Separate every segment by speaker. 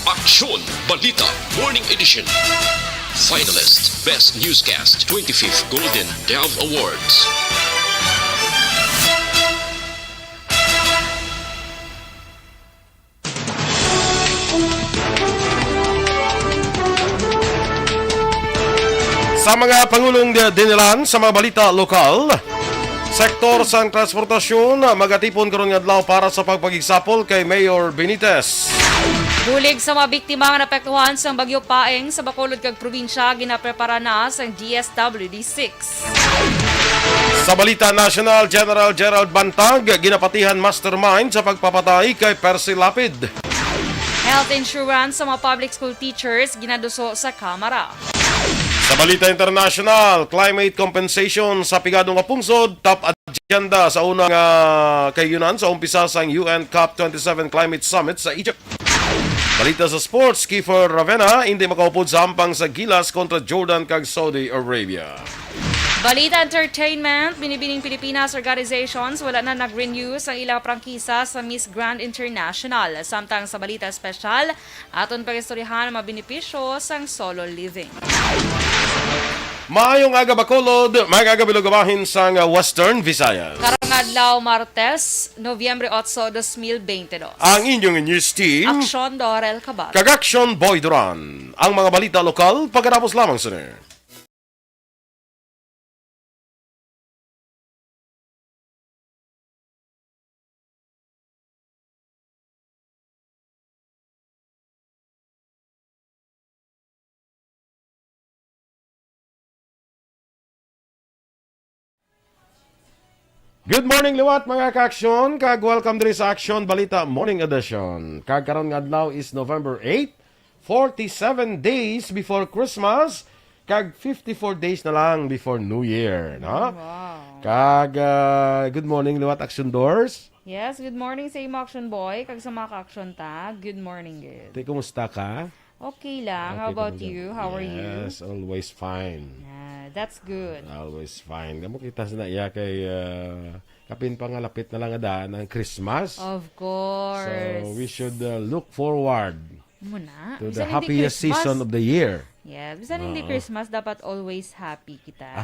Speaker 1: Aksyon Balita Morning Edition. Finalist Best Newscast 25th Golden Dove Awards.
Speaker 2: Sa mga pangulong dinilan sa mga balita lokal, sektor sang transportasyon magatipon karon nga adlaw para sa pagpagigsapol kay Mayor Benitez.
Speaker 3: Bulig sa mga biktima nga napektuhan sa Bagyo Paeng sa Bacolod kag probinsya ginaprepara na sa DSWD-6.
Speaker 2: Sa balita national, General Gerald Bantag ginapatihan mastermind sa pagpapatay kay Percy Lapid.
Speaker 3: Health insurance sa mga public school teachers ginaduso sa Kamara.
Speaker 2: Sa balita international, climate compensation sa pigadong kapungsod, top agenda sa unang kayunan sa umpisa sa UN COP27 Climate Summit sa Egypt. Balita sa sports, Kiefer Ravena hindi makaupod sa hampang sa Gilas kontra Jordan kag Saudi Arabia.
Speaker 3: Balita entertainment, binibining Pilipinas organizations wala na nag-renew sa ilang prangkisa sa Miss Grand International. Samtang sa balita espesyal, aton pag-istoryahan ang mga benepisyo sang solo living.
Speaker 2: Maayong aga Bacolod, magagabilog gabahin sang Western Visayas.
Speaker 3: Karong adlaw Martes, Nobyembre 8, 2022.
Speaker 2: Ang inyong news team,
Speaker 3: Aksyon Dorel Cabal.
Speaker 2: Kagaksyon Boy Duran. Ang mga balita lokal, pagkatapos lamang sir. Good morning liwat mga ka-aksyon, kag welcome diri sa Aksyon Balita Morning Edition. Kag karon nga adlaw is November 8, 47 days before Christmas, kag 54 days na lang before New Year, no?
Speaker 3: Wow.
Speaker 2: Kag good morning liwat Aksyon Doors.
Speaker 3: Yes, good morning sa imo Action Boy. Kag sa mga ka-action ta, good morning, good.
Speaker 2: Te, kumusta ka?
Speaker 3: Okay lang. How about you? How are you?
Speaker 2: Yes, always fine.
Speaker 3: That's good.
Speaker 2: Always fine. Kamu kita na iya kay kapin pa nga lapit na lang adaan ang Christmas.
Speaker 3: Of course.
Speaker 2: So we should look forward
Speaker 3: Muna.
Speaker 2: to the
Speaker 3: Bisan hindi
Speaker 2: happiest
Speaker 3: Christmas.
Speaker 2: season of the year.
Speaker 3: Yes, bisan hindi Christmas, dapat always happy kita.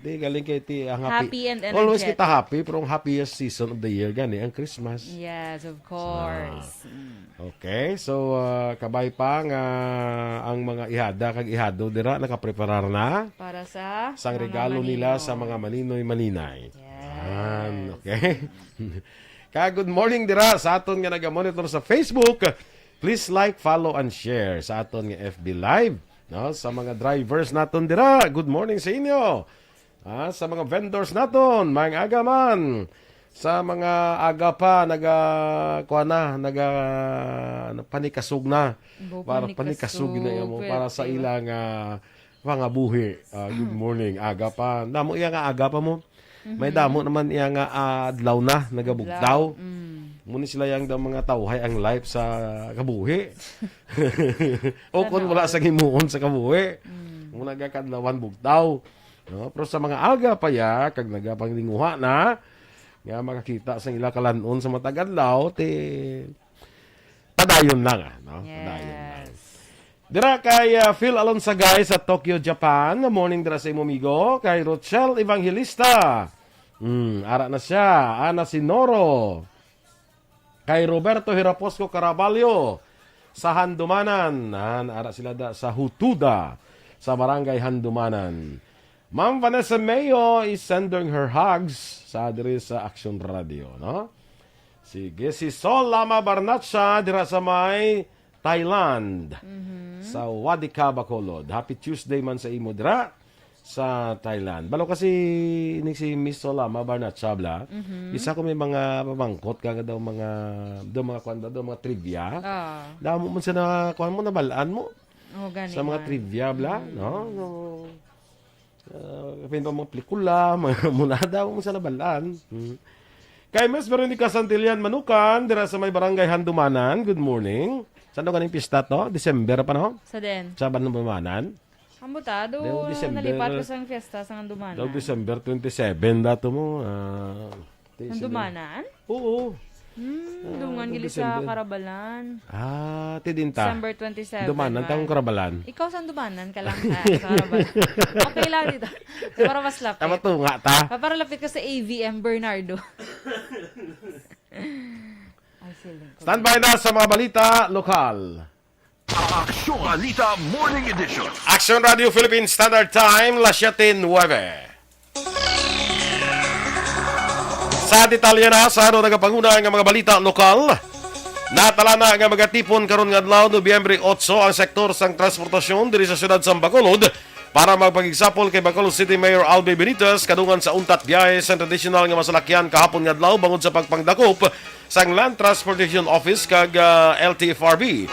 Speaker 2: Di galing kay ti ang
Speaker 3: Happy and
Speaker 2: always
Speaker 3: energetic.
Speaker 2: kita happy pero ang happiest season of the year gani ang Christmas.
Speaker 3: Yes, of course.
Speaker 2: Okay, so kabay pa nga ang mga ihada kag ihado dira nakapreparar na
Speaker 3: Para sa
Speaker 2: sang
Speaker 3: mga
Speaker 2: regalo
Speaker 3: manino.
Speaker 2: nila sa mga maninoy-maninay.
Speaker 3: Yes.
Speaker 2: Okay. Kaya good morning dira sa aton nga naga-monitor sa Facebook. Please like, follow, and share sa aton nga FB Live. No? Sa mga drivers naton dira, good morning sa inyo. Sa mga vendors naton, mga agaman. Sa mga aga pa, panikasog na. Para panikasog na mo para sa ilang mga buhi. Good morning, aga pa. Damo iya nga aga pa mo. May damo naman iya nga adlaw na, nagabugtaw. Muna sila yung mga tawhay ang life sa kabuhi. O kung wala sa gimuon sa kabuhi. Muna gakadlawan bugtaw. No? Pero sa mga aga pa ya, kag nagapanglinguha na, nga makakita sa ila kalanon sa matagadlaw, padayon lang. No? Padayon lang. Dira kay Phil Alonsagay sa Tokyo, Japan. Morning dira sa imo amigo. Kay Rochelle Evangelista. Ara na siya. Ana Sinoro. Kay Roberto Hiraposco Caraballo sa Handumanan. Ara sila sa Hutuda sa Barangay Handumanan. Ma'am Vanessa Mayo is sending her hugs sa diri sa Action Radio, no? Sige, si Sol Lama Barnatsa dira sa may Thailand. Sa Wadika, Bacolod. Happy Tuesday man sa imo dira sa Thailand. Balo kasi ni si Miss Solama Barnatsa bla. Isa ko may mga pamangkot kaga daw mga trivia. Damo man sa na kuan mo na balaan mo.
Speaker 3: Gani
Speaker 2: Sa mga
Speaker 3: man.
Speaker 2: trivia bla, no? Kapin pa mga pelikula, muna daw mo sa nabalaan. Kay Miss Veronica Santillan Manukan, dira sa may Barangay Handumanan, good morning. Saan daw ganing pista to? December pa no?
Speaker 3: Sa den.
Speaker 2: Sa Handumanan?
Speaker 3: Ambutado,
Speaker 2: Daw December.
Speaker 3: nalipat ko sa fiesta sa Handumanan.
Speaker 2: Daw December 27 dato mo.
Speaker 3: Handumanan?
Speaker 2: Oo.
Speaker 3: Dungan gili sa Karabalan.
Speaker 2: Tidinta.
Speaker 3: December 27.
Speaker 2: Dumanan tang Karabalan.
Speaker 3: Ikaw saan dumanan ka lang sa Karabalan? Okay lang dito. Para mas lapit.
Speaker 2: Tama to nga ta.
Speaker 3: Para lapit ka sa AVM Bernardo. Ay, siling ko.
Speaker 2: Standby na sa mga balita lokal.
Speaker 4: Aksyon Balita Morning Edition.
Speaker 2: Action Radio Philippines Standard Time, las 7:09. Sa detalye na sa nagapanguna nga mga balita lokal, natala na nga magatipon karon nga adlaw Nobyembre 8 ang sektor sang transportasyon diri sa siyudad sa Bacolod para magpagigsapol kay Bacolod City Mayor Albe Benitez kadungan sa untat biyahe sa traditional nga masalakyan kahapon nga adlaw bangod sa pagpangdakop sang Land Transportation Office kag LTFRB.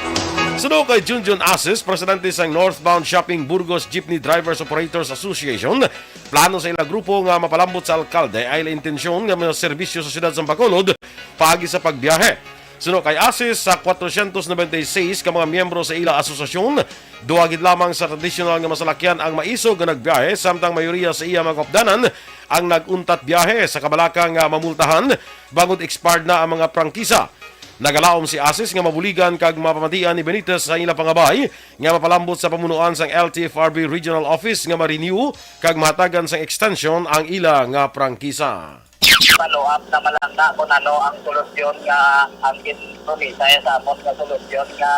Speaker 2: Suno kay Junjun Asis, presidente sang Northbound Shopping Burgos Jeepney Drivers Operators Association, plano sa ilang grupo nga mapalambot sa alkalde ay la intensyon nga mga serbisyo sa siyudad sa Bacolod paagi sa pagbiyahe. Suno kay Asis, sa 496 ka mga miyembro sa ila asosasyon, duwagid lamang sa traditional nga masalakyan ang maisog nga nagbiyahe, samtang mayoriya sa iya mga kopdanan ang naguntat biyahe sa kabalakang mamultahan bangod expired na ang mga prangkisa. Nagalaom si Asis nga mabuligan kag mapamatian ni Benitez sa ilang pangabay nga mapalambot sa pamunuan sang LTFRB Regional Office nga ma-renew kag mahatagan sang extension ang ila nga prangkisa.
Speaker 5: Follow-up na malanda kung ano ang solusyon nga ang gintunisay sa amon nga solusyon nga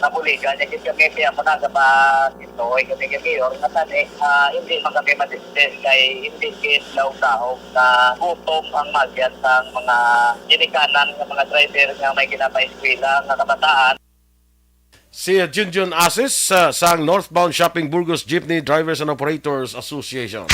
Speaker 5: nabuligan niya kami kaya mo na ba ito ay kami or nga tani hindi man kami madistes kay hindi kinlaw tahog na gutom ang magyan sa mga ginikanan ng mga driver nga may ginapa-eskwela nga kabataan.
Speaker 2: Si Junjun Asis sang Northbound Shopping Burgos Jeepney Drivers and Operators Association.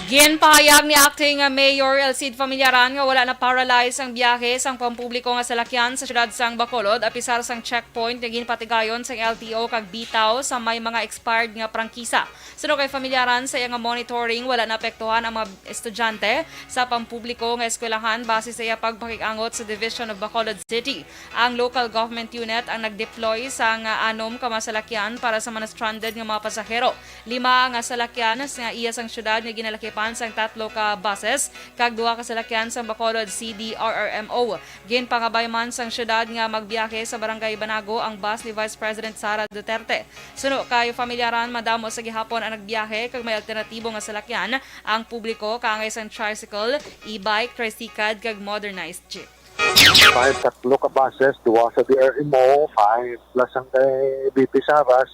Speaker 3: Ginpahayag ni Acting Mayor Elcid Familiaran nga wala na paralyze ang biyahe sang pampubliko nga salakyan sa siyudad sang Bacolod apisar sang checkpoint nga ginpatigayon sang LTO kag bitaw sa may mga expired nga prangkisa. Suno kay Familiaran sa iya nga monitoring wala na apektuhan ang mga estudyante sa pampubliko nga eskwelahan base sa iya pagpakikangot sa Division of Bacolod City. Ang local government unit ang nagdeploy sa nga 6 ka mga salakyan para sa mga stranded nga mga pasahero. 5 nga salakyan nga iya sang siyudad nga ginalakipan sang 3 ka buses kag 2 ka salakyan sang Bacolod CDRRMO. Ginpangabay man sang siyudad nga magbiyahe sa Barangay Banago ang bus ni Vice President Sara Duterte. Suno kay Familiaran madamo sa gihapon ang nagbiyahe kag may alternatibo nga salakyan ang publiko kaangay sang tricycle, e-bike, tricycad kag modernized jeep.
Speaker 6: 5 tatlo ka buses, 2 sa DRMO, 5 plus ang kay BP Saras.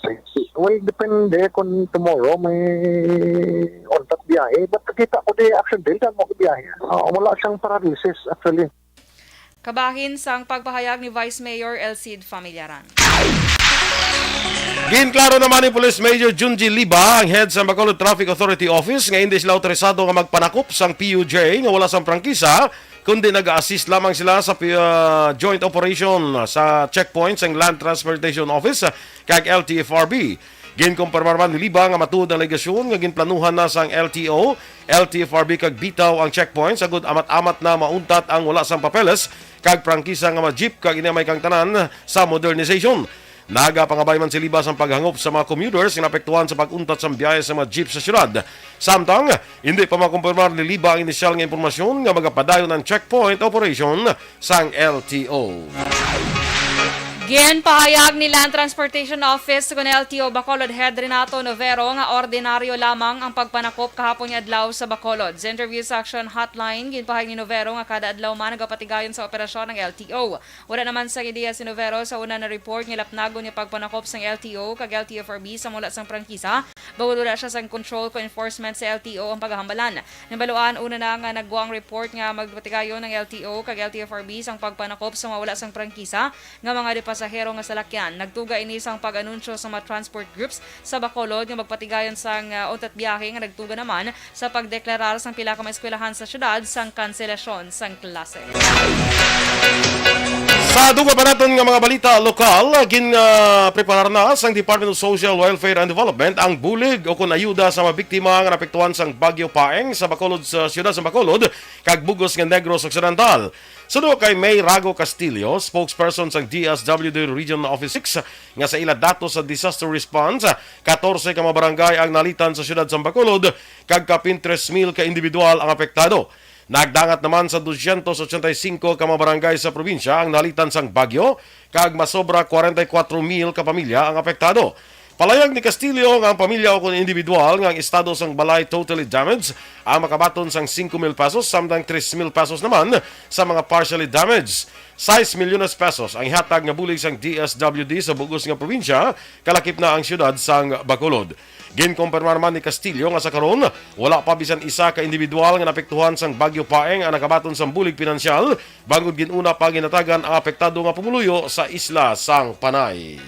Speaker 6: Well, depende kung tomorrow may on-top biyahe. But kita ko di action din, saan mo biyahe? Wala siyang paralysis actually.
Speaker 3: Kabahin sang pagpahayag ni Vice Mayor Elcid Familiaran.
Speaker 2: Ginklaro naman ni Police Major Junji Liba, ang head sa Bacolod Traffic Authority Office, nga hindi sila autorisado nga magpanakop sang PUJ nga wala sang prangkisa, kundi nag-assist lamang sila sa joint operation sa checkpoints ng Land Transportation Office kag LTFRB. Ginkumpirmar man ni Liba nga matuod ang legasyon nga ginplanuhan na sang LTO, LTFRB kag bitaw ang checkpoints agud amat-amat na mauntat ang wala sang papeles kag prangkisa nga mga jeep kag inamay kang tanan sa modernization. Nagapangabay man si Liba sa paghangop sa mga commuters nga naapektuhan sa pag-untat sa biyahe sa mga jeep sa syudad. Samtang, hindi pa makumpirmar ni Liba ang inisyal nga impormasyon nga magapadayon ang checkpoint operation sang LTO.
Speaker 3: Ginpahayag ni Land Transportation Office kung LTO Bacolod Head Renato Novero nga ordinaryo lamang ang pagpanakop kahapon nga adlaw sa Bacolod. Sa interview sa Action Hotline, ginpahayag ni Novero nga kada adlaw man nagapatigayon sa operasyon ng LTO. Wala naman sa ideya si Novero sa una na report nga lapnagon nga pagpanakop sa LTO kag LTFRB sa mula sang prangkisa. Bawal wala siya sa control ko enforcement sa LTO ang paghahambalan. Nabaluan una na nga nagguang report nga magpatigayon ng LTO kag LTFRB sang pagpanakop sa mawala sang prangkisa nga mga pasahero nga salakyan. Nagtuga ini sang pag-anunsyo sa mga transport groups sa Bacolod nga magpatigayon sang untat biyahe nga nagtuga naman sa pagdeklarar sang pila ka mga eskwelahan sa syudad sang kanselasyon sang klase.
Speaker 2: Sa duga pa natin nga mga balita lokal, preparar na sang Department of Social Welfare and Development ang bulig o kun ayuda sa mga biktima nga napektuhan sang Bagyo Paeng sa Bacolod sa siyudad sa Bacolod kag Bugos nga Negros Occidental. Suno kay May Rago Castillo, spokesperson sang DSWD Regional Office 6 nga sa ila datos sa disaster response, 14 ka mga barangay ang nalitan sa siyudad sa Bacolod kag kapin 3,000 ka individual ang apektado. Nagdangat naman sa 285 ka mga barangay sa probinsya ang nalitan sang bagyo, kag masobra 44,000 ka pamilya ang apektado. Palayag ni Castillo nga ang pamilya o kung individual nga ang estado sang balay totally damaged ang makabaton sang 5,000 pesos samtang 3,000 pesos naman sa mga partially damaged. 6 milyones pesos ang ihatag nga bulig sang DSWD sa bugos nga probinsya, kalakip na ang syudad sang Bacolod. Ginkumpirmar man ni Castillo nga sa karon wala pa bisan isa ka individual nga napektuhan sang Bagyo Paeng ang nakabaton sang bulig pinansyal, bangod ginuna pa ginatagan ang apektado nga pumuluyo sa isla sang Panay.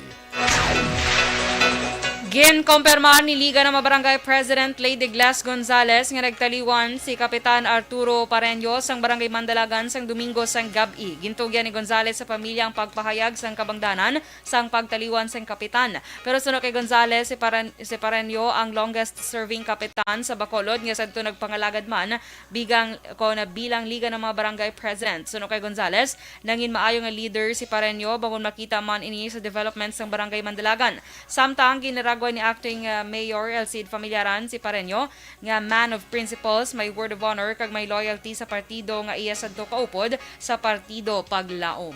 Speaker 3: Ginkumpirmahan ni Liga ng Barangay President Lady Glass Gonzales nga nagtaliwan si Kapitan Arturo Pareño sang Barangay Mandalagan sang Domingo sang gabi. Gintugyan ni Gonzales sa pamilya ang pagpahayag sang kabangdanan sang pagtaliwan sang kapitan. Pero sunod kay Gonzales, si Pareño ang longest serving kapitan sa Bacolod nga sadto nagpangalagad man bilang Liga ng mga Barangay President. Sunod kay Gonzales, nangin maayo nga leader si Pareño bangon makita man ini sa development sang Barangay Mandalagan. Samtang ginaragwa ni acting Mayor Elcid Familiaran si Pareño nga man of principles, may word of honor kag may loyalty sa partido nga iya sadto kaupod sa Partido Paglaom.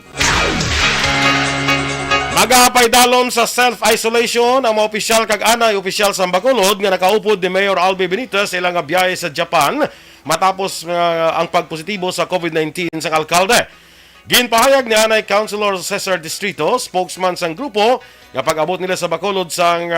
Speaker 2: Magapay dalon sa self-isolation ang mga opisyal kag anay opisyal sa Bacolod nga nakaupod ni Mayor Albi Benitez ilang nga biyahe sa Japan matapos ang pagpositibo sa COVID-19 sa alkalde. Ginpahayag ni Anay Councilor Cesar Distrito, spokesman sang grupo, nga pag-abot nila sa Bacolod sang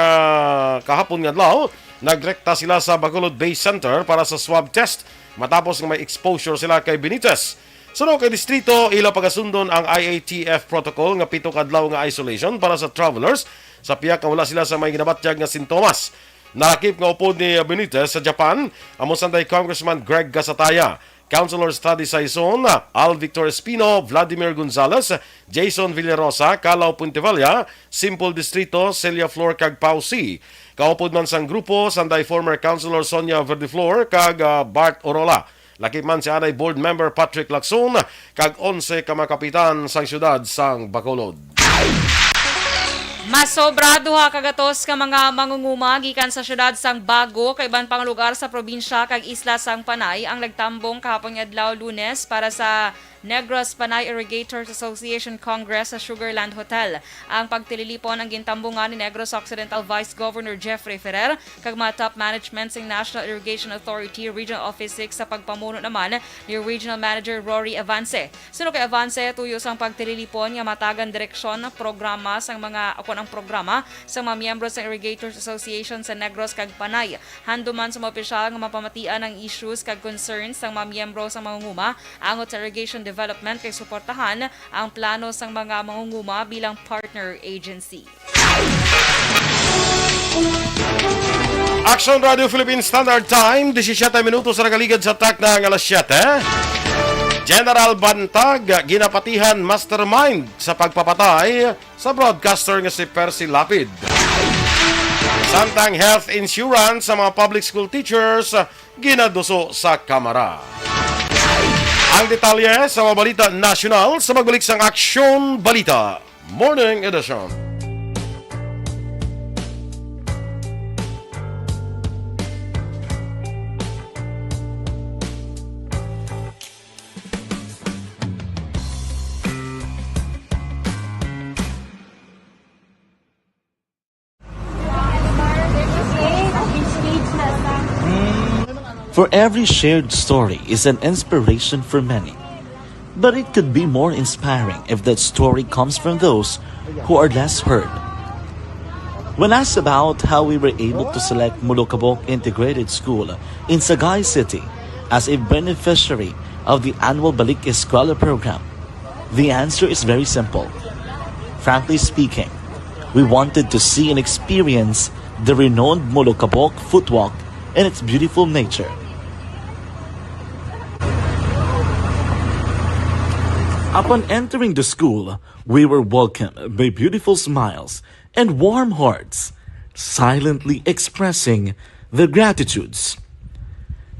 Speaker 2: kahapon nga adlaw, nagrekta sila sa Bacolod Base Center para sa swab test matapos nga may exposure sila kay Benitez. Sunod kay Distrito, ila pagasundon ang IATF protocol nga 7 kadlaw nga isolation para sa travelers sa piyak nga wala sila sa may ginabatyag nga sintomas. Nakip nga upod ni Benitez sa Japan, amo sanday Congressman Greg Gasataya, Councilor Study Saison, Al Victor Espino, Vladimir Gonzales, Jason Villarosa, Calao Puntevalla, Simple Distrito, Celia Flor kag Pausi. Kaupod man sang grupo, sanday former Councilor Sonia Verdiflor kag Bart Orola. Lakip man si anay board member Patrick Lacson kag 11 ka mga kapitan sang syudad sang Bacolod.
Speaker 3: Masobra duha kagatos ka mga mangunguma gikan sa syudad sang Bago kay iban pang lugar sa probinsya kag isla sang Panay ang nagtambong kahapon nga adlaw Lunes para sa Negros Panay Irrigators Association Congress sa Sugarland Hotel. Ang pagtililipon ang gintambungan ni Negros Occidental Vice Governor Jeffrey Ferrer kag mga top management ng National Irrigation Authority Regional Office 6 sa pagpamuno naman ni Regional Manager Rory Avance. Sunod kay Avance, tuyo sang pagtililipon nga matagan direksyon programa sang mga ang programa sa mga miyembro sa Irrigators Association sa Negros kag Panay. Handuman sa mga opisyal nga mapamatian ang issues kag concerns sang mga miyembro sa mangunguma angot sa irrigation development kay suportahan ang plano sang mga mangunguma bilang partner agency.
Speaker 2: Action Radio Philippine Standard Time, 17 minutos sa nagaligad sa tak na alas 7. General Bantag, ginapatihan mastermind sa pagpapatay sa broadcaster nga si Percy Lapid. Samtang health insurance sa mga public school teachers, ginaduso sa Kamara. Ang detalye sa mga balita national sa magbalik sang Aksyon Balita Morning Edition.
Speaker 7: For every shared story is an inspiration for many. But it could be more inspiring if that story comes from those who are less heard. When asked about how we were able to select Mulukabok Integrated School in Sagay City as a beneficiary of the annual Balik Eskwela program, the answer is very simple. Frankly speaking, we wanted to see and experience the renowned Mulukabok footwalk and its beautiful nature. Upon entering the school, we were welcomed by beautiful smiles and warm hearts, silently expressing their gratitudes.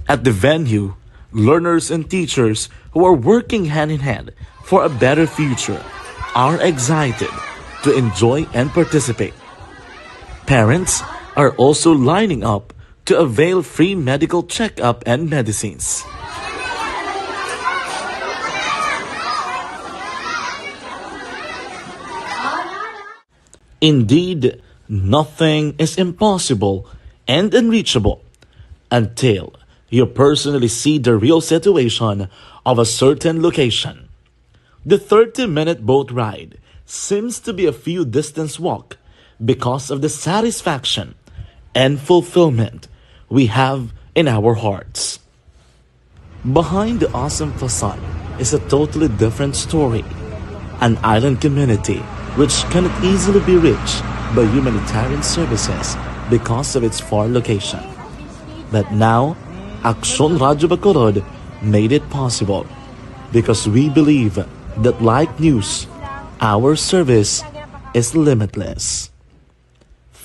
Speaker 7: At the venue, learners and teachers who are working hand in hand for a better future are excited to enjoy and participate. Parents are also lining up to avail free medical checkup and medicines. Indeed, nothing is impossible and unreachable until you personally see the real situation of a certain location. The 30-minute boat ride seems to be a few distance walk because of the satisfaction and fulfillment we have in our hearts. Behind the awesome facade is a totally different story. An island community which cannot easily be reached by humanitarian services because of its far location. But now, Aksyon Radyo Bacolod made it possible because we believe that like news, our service is limitless.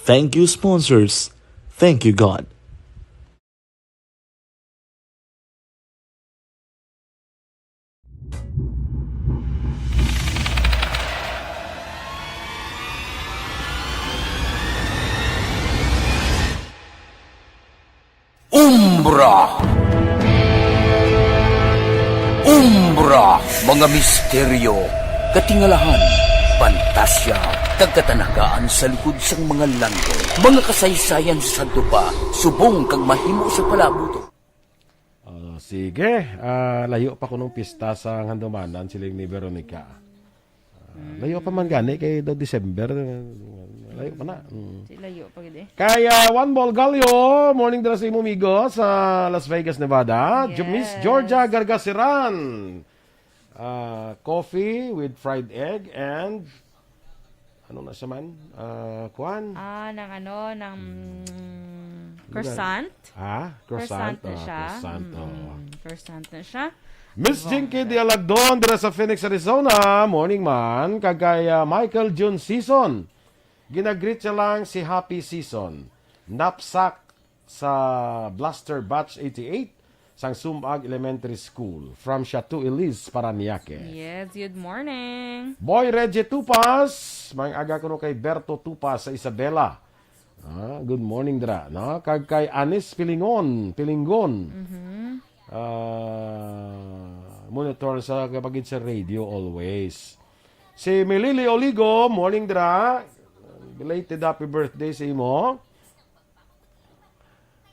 Speaker 7: Thank you, sponsors. Thank you, God.
Speaker 4: Umbra! Umbra! Mga misteryo, katingalahan, pantasya, kagkatanagaan sa likod sang mga langko, mga kasaysayan sa dupa, subong kag mahimo sa palabuto.
Speaker 2: Sige, layo pa ko nung pista sa handumanan siling ni Veronica. Layo pa man gani kay do December. Layo pa na.
Speaker 3: Layo pa gid.
Speaker 2: Kaya Juan Bolgalio, morning dala sa imo amigo sa Las Vegas, Nevada.
Speaker 3: Yes.
Speaker 2: Miss Georgia Gargasiran. Coffee with fried egg and ano na siya man? Kuan?
Speaker 3: Ng croissant.
Speaker 2: Croissant.
Speaker 3: Na siya.
Speaker 2: Croissant.
Speaker 3: Croissant na siya.
Speaker 2: Miss Jinky Dialagdon dira sa Phoenix, Arizona. Morning man. Kagaya Michael June Season. Ginagreet siya lang si Happy Season. Knapsack sa Blaster Batch 88 sang Sumag Elementary School from Chateau Elise, Paranaque.
Speaker 3: Yes, good morning.
Speaker 2: Boy Reggie Tupas, mang aga ko no kay Berto Tupas sa Isabela. Good morning dra, no? Kag kay Anis Pilingon. Monitor sa kapagid sa radio always. Si Melili Oligo, morning dra. Belated happy birthday sa imo.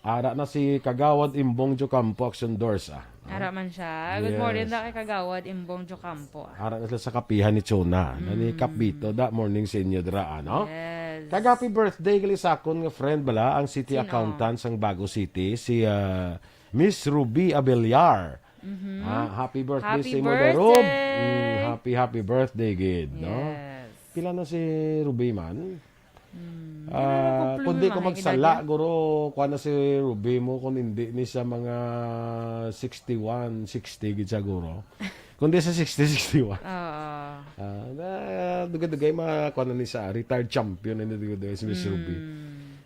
Speaker 2: Ara na si Kagawad Imbong Jocampo Action Doors.
Speaker 3: Ara man siya. Good
Speaker 2: Yes.
Speaker 3: morning na kay Kagawad Imbong Jocampo.
Speaker 2: Ara na sila sa kapihan ni Chona. Nani Kapito, that morning sa inyo dra, no?
Speaker 3: Yes.
Speaker 2: Happy birthday gali sa akon nga friend bala, ang city
Speaker 3: Sino?
Speaker 2: accountant sang Bago City, si Miss Ruby Abeliar. Happy birthday
Speaker 3: Happy
Speaker 2: sa imo
Speaker 3: birthday!
Speaker 2: Rob. Happy birthday gid, no?
Speaker 3: Yes.
Speaker 2: Pila na si Ruby man?
Speaker 3: Kumplo
Speaker 2: Kundi ko
Speaker 3: naman,
Speaker 2: magsala,
Speaker 3: edad
Speaker 2: guro, kuha na si Ruby mo kung hindi ni sa mga 61, 60 gid siguro. Kundi sa 60, 61. Dugay-dugay kuha na ni sa retired champion and dugay si Miss Ruby.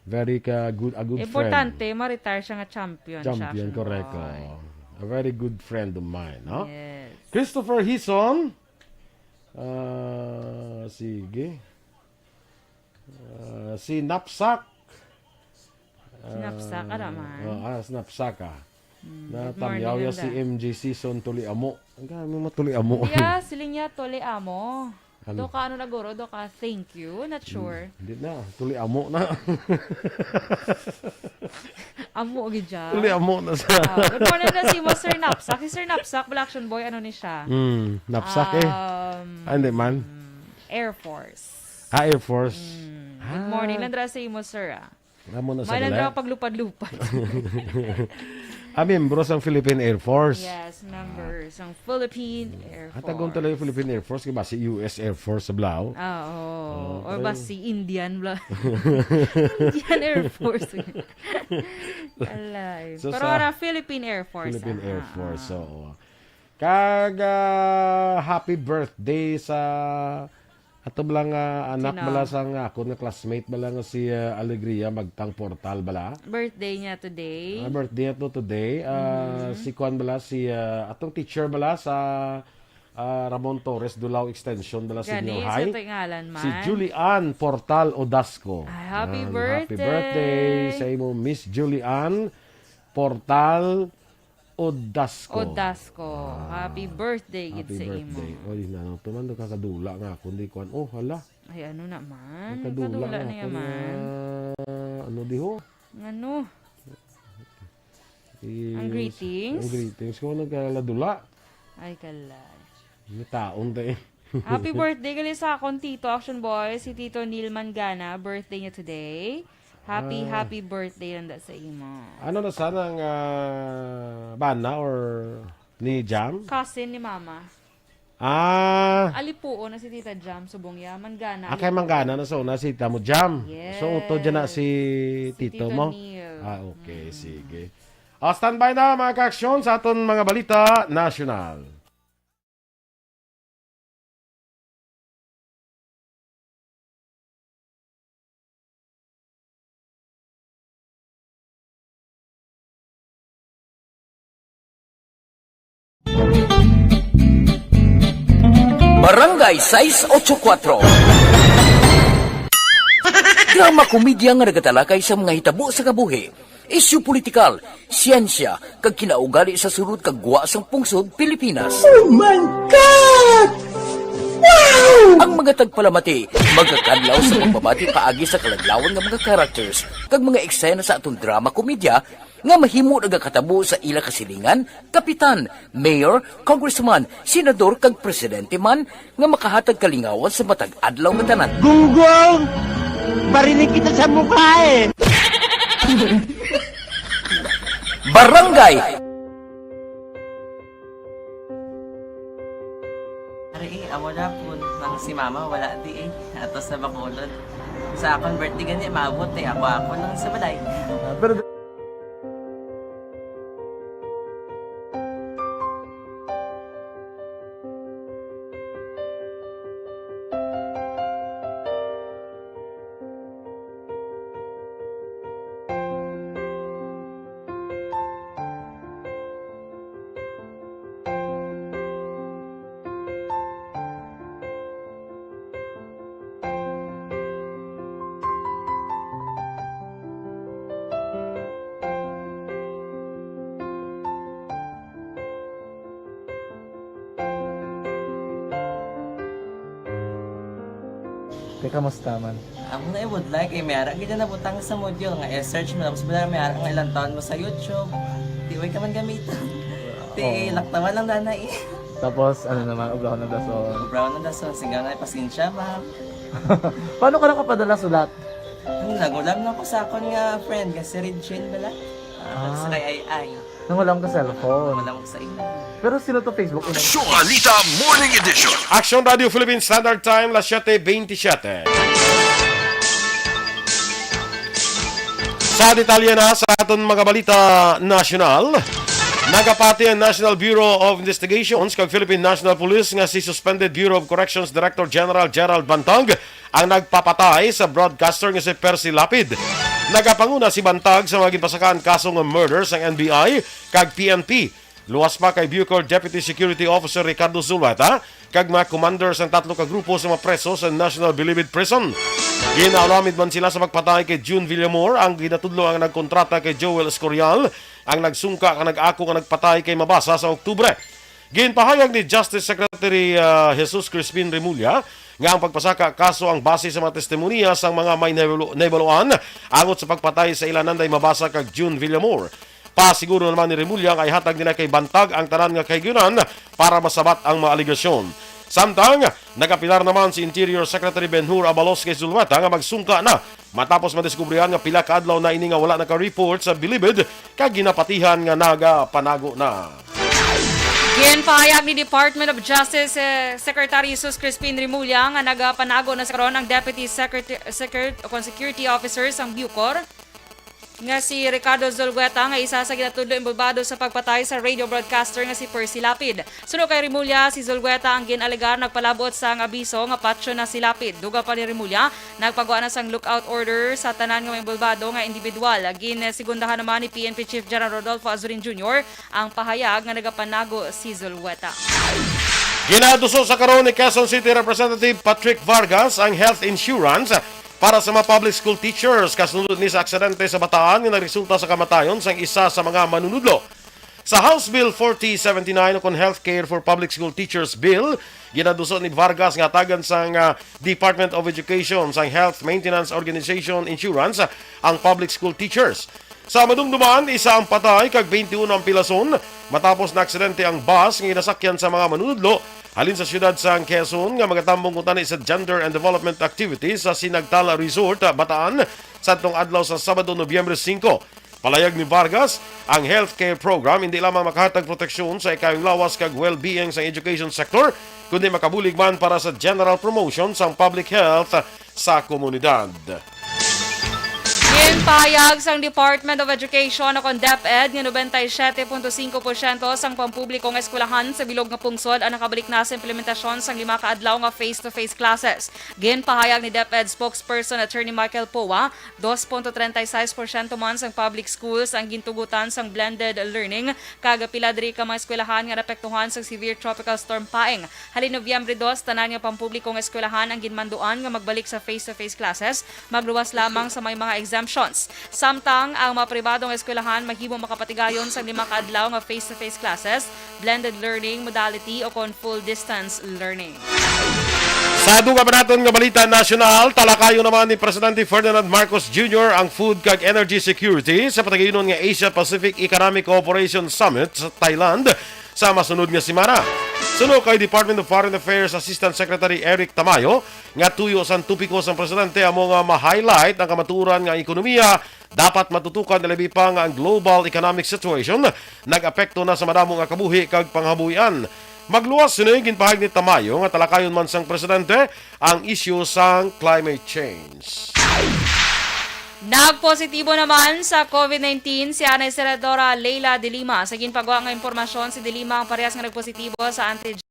Speaker 2: Very a good
Speaker 3: Importante,
Speaker 2: friend.
Speaker 3: ma-retire siya nga champion.
Speaker 2: Champion,
Speaker 3: siya.
Speaker 2: correct.
Speaker 3: Boy.
Speaker 2: A very good friend of mine, no?
Speaker 3: Yes.
Speaker 2: Christopher Hison. Sige. Si Napsak.
Speaker 3: Sinapsak ka naman.
Speaker 2: Snapsak na
Speaker 3: good
Speaker 2: tamyaw
Speaker 3: morning,
Speaker 2: ya si MJ Season tuli amo. Ang kami matuli amo.
Speaker 3: Yeah, siling niya tole amo.
Speaker 2: Ano?
Speaker 3: Do ka naguro, do ka thank you, not sure.
Speaker 2: Hindi na, tuli amo na.
Speaker 3: Amo gid siya.
Speaker 2: Tuli amo na sa.
Speaker 3: Good morning na si Sir Napsak. Si Sir Napsak, Black Action Boy, ano ni siya?
Speaker 2: Napsak hindi man.
Speaker 3: Air Force.
Speaker 2: Air Force.
Speaker 3: Good morning. Landra sa imo, sir.
Speaker 2: Amo na sa
Speaker 3: May landra
Speaker 2: balay.
Speaker 3: paglupad-lupad.
Speaker 2: Membro sa Philippine Air Force.
Speaker 3: Yes, members ng Philippine Air Force.
Speaker 2: Atagon talaga yung Philippine Air Force, ba si US Air Force sa Blau.
Speaker 3: Or ba si Indian Indian Air Force. Alay.
Speaker 2: So,
Speaker 3: Pero
Speaker 2: sa
Speaker 3: ara Philippine Air Force.
Speaker 2: Philippine Air Force. So, happy birthday sa ato lang anak
Speaker 3: Sino?
Speaker 2: bala sang ako nga classmate bala nga si Alegria magtang portal bala.
Speaker 3: Birthday niya today.
Speaker 2: Birthday to today. Si Juan bala si atong teacher bala sa Ramon Torres Dulao Extension bala sa
Speaker 3: Gani,
Speaker 2: Senior High.
Speaker 3: sa ngalan man.
Speaker 2: Si Julian Portal Odasco.
Speaker 3: Happy
Speaker 2: Happy
Speaker 3: birthday.
Speaker 2: birthday sa imo Miss Julian Portal Odasco.
Speaker 3: Happy birthday gid
Speaker 2: Happy
Speaker 3: sa imo.
Speaker 2: birthday. Oy, nanong tumando kakadula nga kundi kuan. Oh, hala.
Speaker 3: Ay, ano naman?
Speaker 2: Kadula
Speaker 3: Kadula na yaman.
Speaker 2: Ano di ho?
Speaker 3: Ano? Ang greetings?
Speaker 2: Ang greetings ko nagkaladula.
Speaker 3: Ay, kalay.
Speaker 2: May taon tayo.
Speaker 3: Happy birthday gali sa akong tito, Action Boy, si Tito Neil Mangana. Birthday niya today. Happy birthday nanda sa imo.
Speaker 2: Ano na sana ang bana or ni Jam?
Speaker 3: Cousin ni Mama. Alipuo na si Tita Jam, Subongya. Mangana.
Speaker 2: Kay Manggana na sa una si Tamo Jam.
Speaker 3: Yes.
Speaker 2: So, uto dyan na si Tito
Speaker 3: Tito
Speaker 2: mo?
Speaker 3: Neil.
Speaker 2: Okay, sige. Standby na mga ka-aksyon sa aton mga balita national.
Speaker 4: Barangay 684. Drama komedya nga nagatalakay sa mga hitabo sa kabuhi. Isyu politikal, siyensya, kag kinaugali sa surut kag guwa sang pungsod Pilipinas. Oh my God! Wow! Ang mga tagpalamati, magkakadlaw sa pagbabati paagi sa kaladlawan ng mga characters kag mga eksena sa atong drama komedya nga mahimo nagakatabo sa ila kasilingan, kapitan, mayor, congressman, senador kag presidente man nga makahatag kalingawan sa matag adlaw nga tanan.
Speaker 8: Gunggong! Barinig kita sa mukha eh!
Speaker 4: Barangay!
Speaker 9: Ari amo na po nang si mama wala di atos na bakulod. Sa akong birthday gani maabot ako lang sa balay.
Speaker 2: Pero
Speaker 8: kamusta man?
Speaker 9: Ako na would like may ara gid na butang sa module nga i-search mo tapos bala may ara nga ilang taon mo sa YouTube. Di way ka man gamitan. Di laktawan lang nanay.
Speaker 8: Tapos, ano naman, ubra ko ng daso.
Speaker 9: Brown na daso sigaw na pasensya ma'am.
Speaker 8: Paano ka nakapadala sulat?
Speaker 9: Nagulam na ko sa akon nga friend kasi Regine bala. Sa kay ay.
Speaker 8: Nang walang ka cellphone.
Speaker 9: Wala mo sa ina.
Speaker 8: Pero sino to Facebook?
Speaker 1: Balita Morning Edition.
Speaker 2: Action Radio Philippines Standard Time, las 7:27. Sa detalye na sa aton mga balita national, nagapati ang National Bureau of Investigations kag Philippine National Police nga si Suspended Bureau of Corrections Director General Gerald Bantag ang nagpapatay sa broadcaster nga si Percy Lapid. Nagapanguna si Bantag sa mga gipasakaan kaso nga murder sa NBI kag PNP. Luwas pa kay Bucor Deputy Security Officer Ricardo Zulata kag mga commander sa tatlo ka grupo sa mga preso sa National Bilibid Prison. Ginaulamid man sila sa pagpatay kay June Villamor ang ginatudlo ang nagkontrata kay Joel Escorial ang nagsungka ang nag-ako nga nagpatay kay Mabasa sa Oktubre. Ginpahayag ni Justice Secretary Jesus Crispin Remulla nga ang pagpasaka kaso ang base sa mga testimonya sang mga may nabaluan angot sa pagpatay sa ilananday Mabasa kag June Villamor. Pasiguro naman ni Remulla kay hatag nila kay Bantag ang tanan nga kaygunan para masabat ang mga aligasyon. Samtang, nagapilar naman si Interior Secretary Benhur Abalos kay Zulweta nga magsungka na matapos madiskubrihan nga pila ka adlaw na ini nga wala naka-report sa Bilibid kag ginapatihan nga naga-panago na.
Speaker 3: Ginpahayag ni Department of Justice Secretary Jesus Crispin Remulla nga nagapanago na sa karon ang Deputy Security Officer sang Bucor nga si Ricardo Zolgueta nga isa sa ginatudlo imbulbado sa pagpatay sa radio broadcaster nga si Percy Lapid. Suno kay Remulla, si Zolgueta ang ginalegar nagpalabot sa abiso nga patso na si Lapid. Duga pa ni Remulla, nagpagawa na sang lookout order sa tanan nga imbulbado nga individual. Sigundahan naman ni PNP Chief General Rodolfo Azurin Jr. ang pahayag nga nagapanago si Zolgueta.
Speaker 2: Ginaduso sa karon ni Quezon City Representative Patrick Vargas ang health insurance para sa mga public school teachers kasunod ni sa aksidente sa Bataan nga nagresulta sa kamatayon sang isa sa mga manunudlo. Sa House Bill 4079 o Healthcare for Public School Teachers Bill, Ginaduso ni Vargas nga tagan sang Department of Education, sang Health Maintenance Organization Insurance, ang public school teachers. Sa madumduman, isa ang patay kag 21 ang pilason matapos na aksidente ang bus nga ginasakyan sa mga manunudlo halin sa siyudad sa Quezon nga magatambong kutani sa Gender and Development Activities sa Sinagtala Resort, Bataan, sa atong adlaw sa Sabado, Nobyembre 5. Palayag ni Vargas, ang healthcare program hindi lamang makahatag proteksyon sa ikayong lawas kag well-being sa education sector, kundi makabulig man para sa general promotion sa public health sa komunidad.
Speaker 3: Ginpahayag sang Department of Education o DepEd nga 97.5% sang pampublikong eskwelahan sa bilog nga pungsod ang nakabalik na sa implementasyon sang 5 kaadlaw nga face-to-face classes. Ginpahayag ni DepEd spokesperson Attorney Michael Poa, 2.36% man sang public schools ang gintugutan sang blended learning kag pila diri ka mga eskwelahan nga napektuhan sang severe tropical storm Paeng. Halin Nobyembre 2, tanan nga pampublikong eskwelahan ang ginmanduan nga magbalik sa face-to-face classes, magluwas lamang sa may mga exemptions. Samtang ang mga pribadong eskwelahan maghimong makapatigayon sa 5 kaadlaw nga face-to-face classes, blended learning modality o kon full distance learning.
Speaker 2: Sa duga pa naton nga balita nasyonal, talakayo naman ni Presidente Ferdinand Marcos Jr. ang food kag energy security sa patagayunon nga Asia-Pacific Economic Cooperation Summit sa Thailand sa masunod nga semana. Suno kay Department of Foreign Affairs Assistant Secretary Eric Tamayo nga tuyo sang tupiko sang presidente amo nga ma-highlight ang kamaturan nga ekonomiya dapat matutukan na labi pa nga ang global economic situation nag-apekto na sa madamo nga kabuhi kag panghabuyan. Magluwas sino ginpahag ni Tamayo nga talakayon man sang presidente ang issue sang climate change.
Speaker 3: Nagpositibo naman sa COVID-19 si Anay Senadora Leila De Lima. Sa ginpagawa nga impormasyon, si De Lima ang parehas nga nagpositibo sa antigen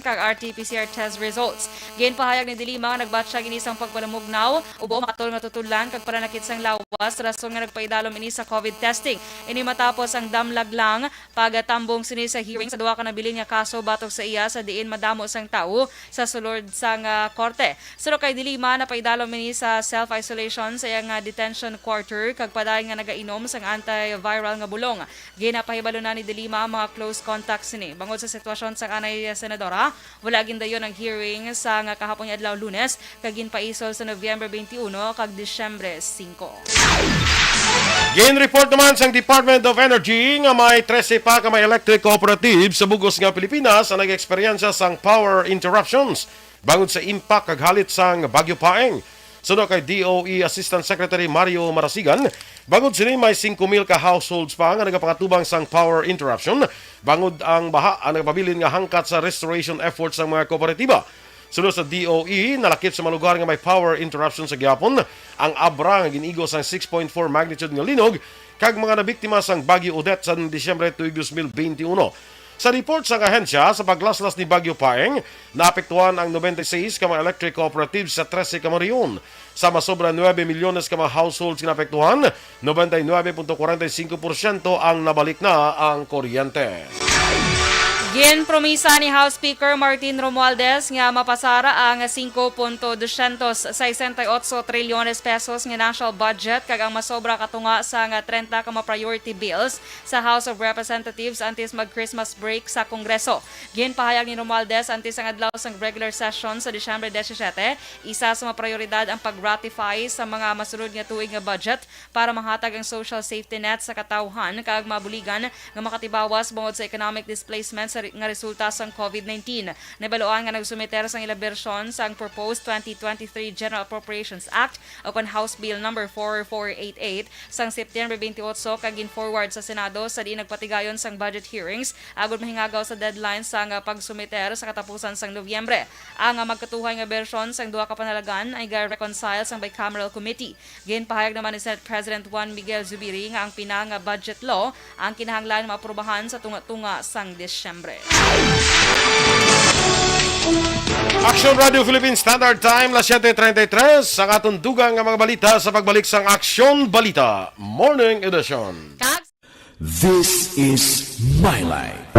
Speaker 3: kag RT-PCR test results. Ginpahayag ni De Lima nga nagbatch siya ginisang pagpalamugnaw ubo makatol nga tutulan kag pananakit sang lawas rason nga nagpaidalom ini sa COVID testing. Ini matapos ang damlag lang pagatambong sini sa hearing sa duha ka nabilin nga kaso batok sa iya sa diin madamo sang tao sa sulod sang korte. Suro kay De Lima napaidalom ini sa self-isolation sa iyang detention quarter kag padayon nga nagainom sang antiviral nga bulong. Ginapahibalo na ni De Lima ang mga close contacts ni. Bangod sa sitwasyon sang Anay Senadora, wala gindayon ang hearing sa nga kahapon adlaw Lunes kag ginpaisol sa Nobyembre 21 kag Disyembre 5.
Speaker 2: Gin-report naman sang Department of Energy nga may 13 pa ka may electric cooperative sa bugos nga Pilipinas ang nag-eksperyensya sang power interruptions bangod sa impact kag halit sang Bagyo Paeng. Suno kay DOE Assistant Secretary Mario Marasigan, bangod sini may 5,000 ka households pa nga nagapangatubang sang power interruption, bangod ang baha ang nagpabilin nga hangkat sa restoration efforts ng mga kooperatiba. Sunod sa DOE, nalakip sa mga lugar nga may power interruption sa gyapon, ang Abra nga ginigos ang 6.4 magnitude nga linog, kag mga nabiktima sang Bagyo Odette sa Disyembre 2021. Sa report sa ahensya, sa paglaslas ni Bagyo Paeng, naapektuhan ang 96 ka mga electric cooperatives sa 13 ka mariyon. Sa masobra 9 milyones ka mga households na apektuhan, 99.45% ang nabalik na ang kuryente.
Speaker 3: Ginpromisa ni House Speaker Martin Romualdez nga mapasara ang 5.268 trilyones pesos nga national budget kag ang masobra katunga sa 30 ka priority bills sa House of Representatives antes mag-Christmas break sa Kongreso. Ginpahayag ni Romualdez antes ang adlaw sang regular session sa Disyembre 17, isa sa mga prioridad ang pag-ratify sa mga masunod nga tuig nga budget para mahatag ang social safety net sa katawhan kag mabuligan nga makatibawas bungod sa economic displacement nga resulta sang COVID-19. Nabaluan nga nagsumiter sang ilang bersyon sang proposed 2023 General Appropriations Act o kon House Bill number 4488 sang September 28 kag gin-forward sa Senado sa di nagpatigayon sang budget hearings agud mahingagaw sa deadline sang pagsumiter sa katapusan sang Nobyembre. Ang magkatuhay nga bersyon sang duha ka panalagan ay ga-reconcile sang bicameral committee. Ginpahayag naman ni Senate President Juan Miguel Zubiri nga ang pinang budget law ang kinahanglan maaprubahan sa tunga-tunga sang Disyembre.
Speaker 2: Action Radio Philippines Standard Time na 7:33 ang atong dugang nga mga balita sa pagbalik sang Action Balita Morning Edition.
Speaker 10: This is My Life.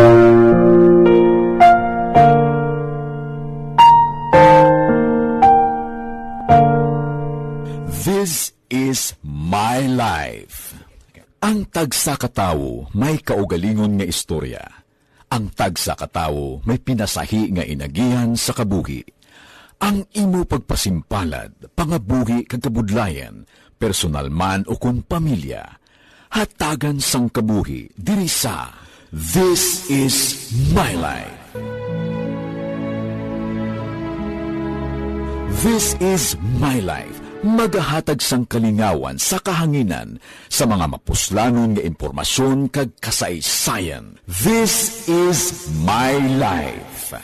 Speaker 10: This is My Life. Ang tagsa katawo may kaugalingon nga istorya. Ang tagsa katawo may pinasahi nga inagihan sa kabuhi. Ang imo pagpasimpalad, pangabuhi kag kabudlayan, personal man o kung pamilya, hatagan sang kabuhi diri sa This is My Life. This is My Life. Magahatag sang kalingawan sa kahanginan sa mga mapuslanon nga impormasyon kag kasaysayan. This is My Life.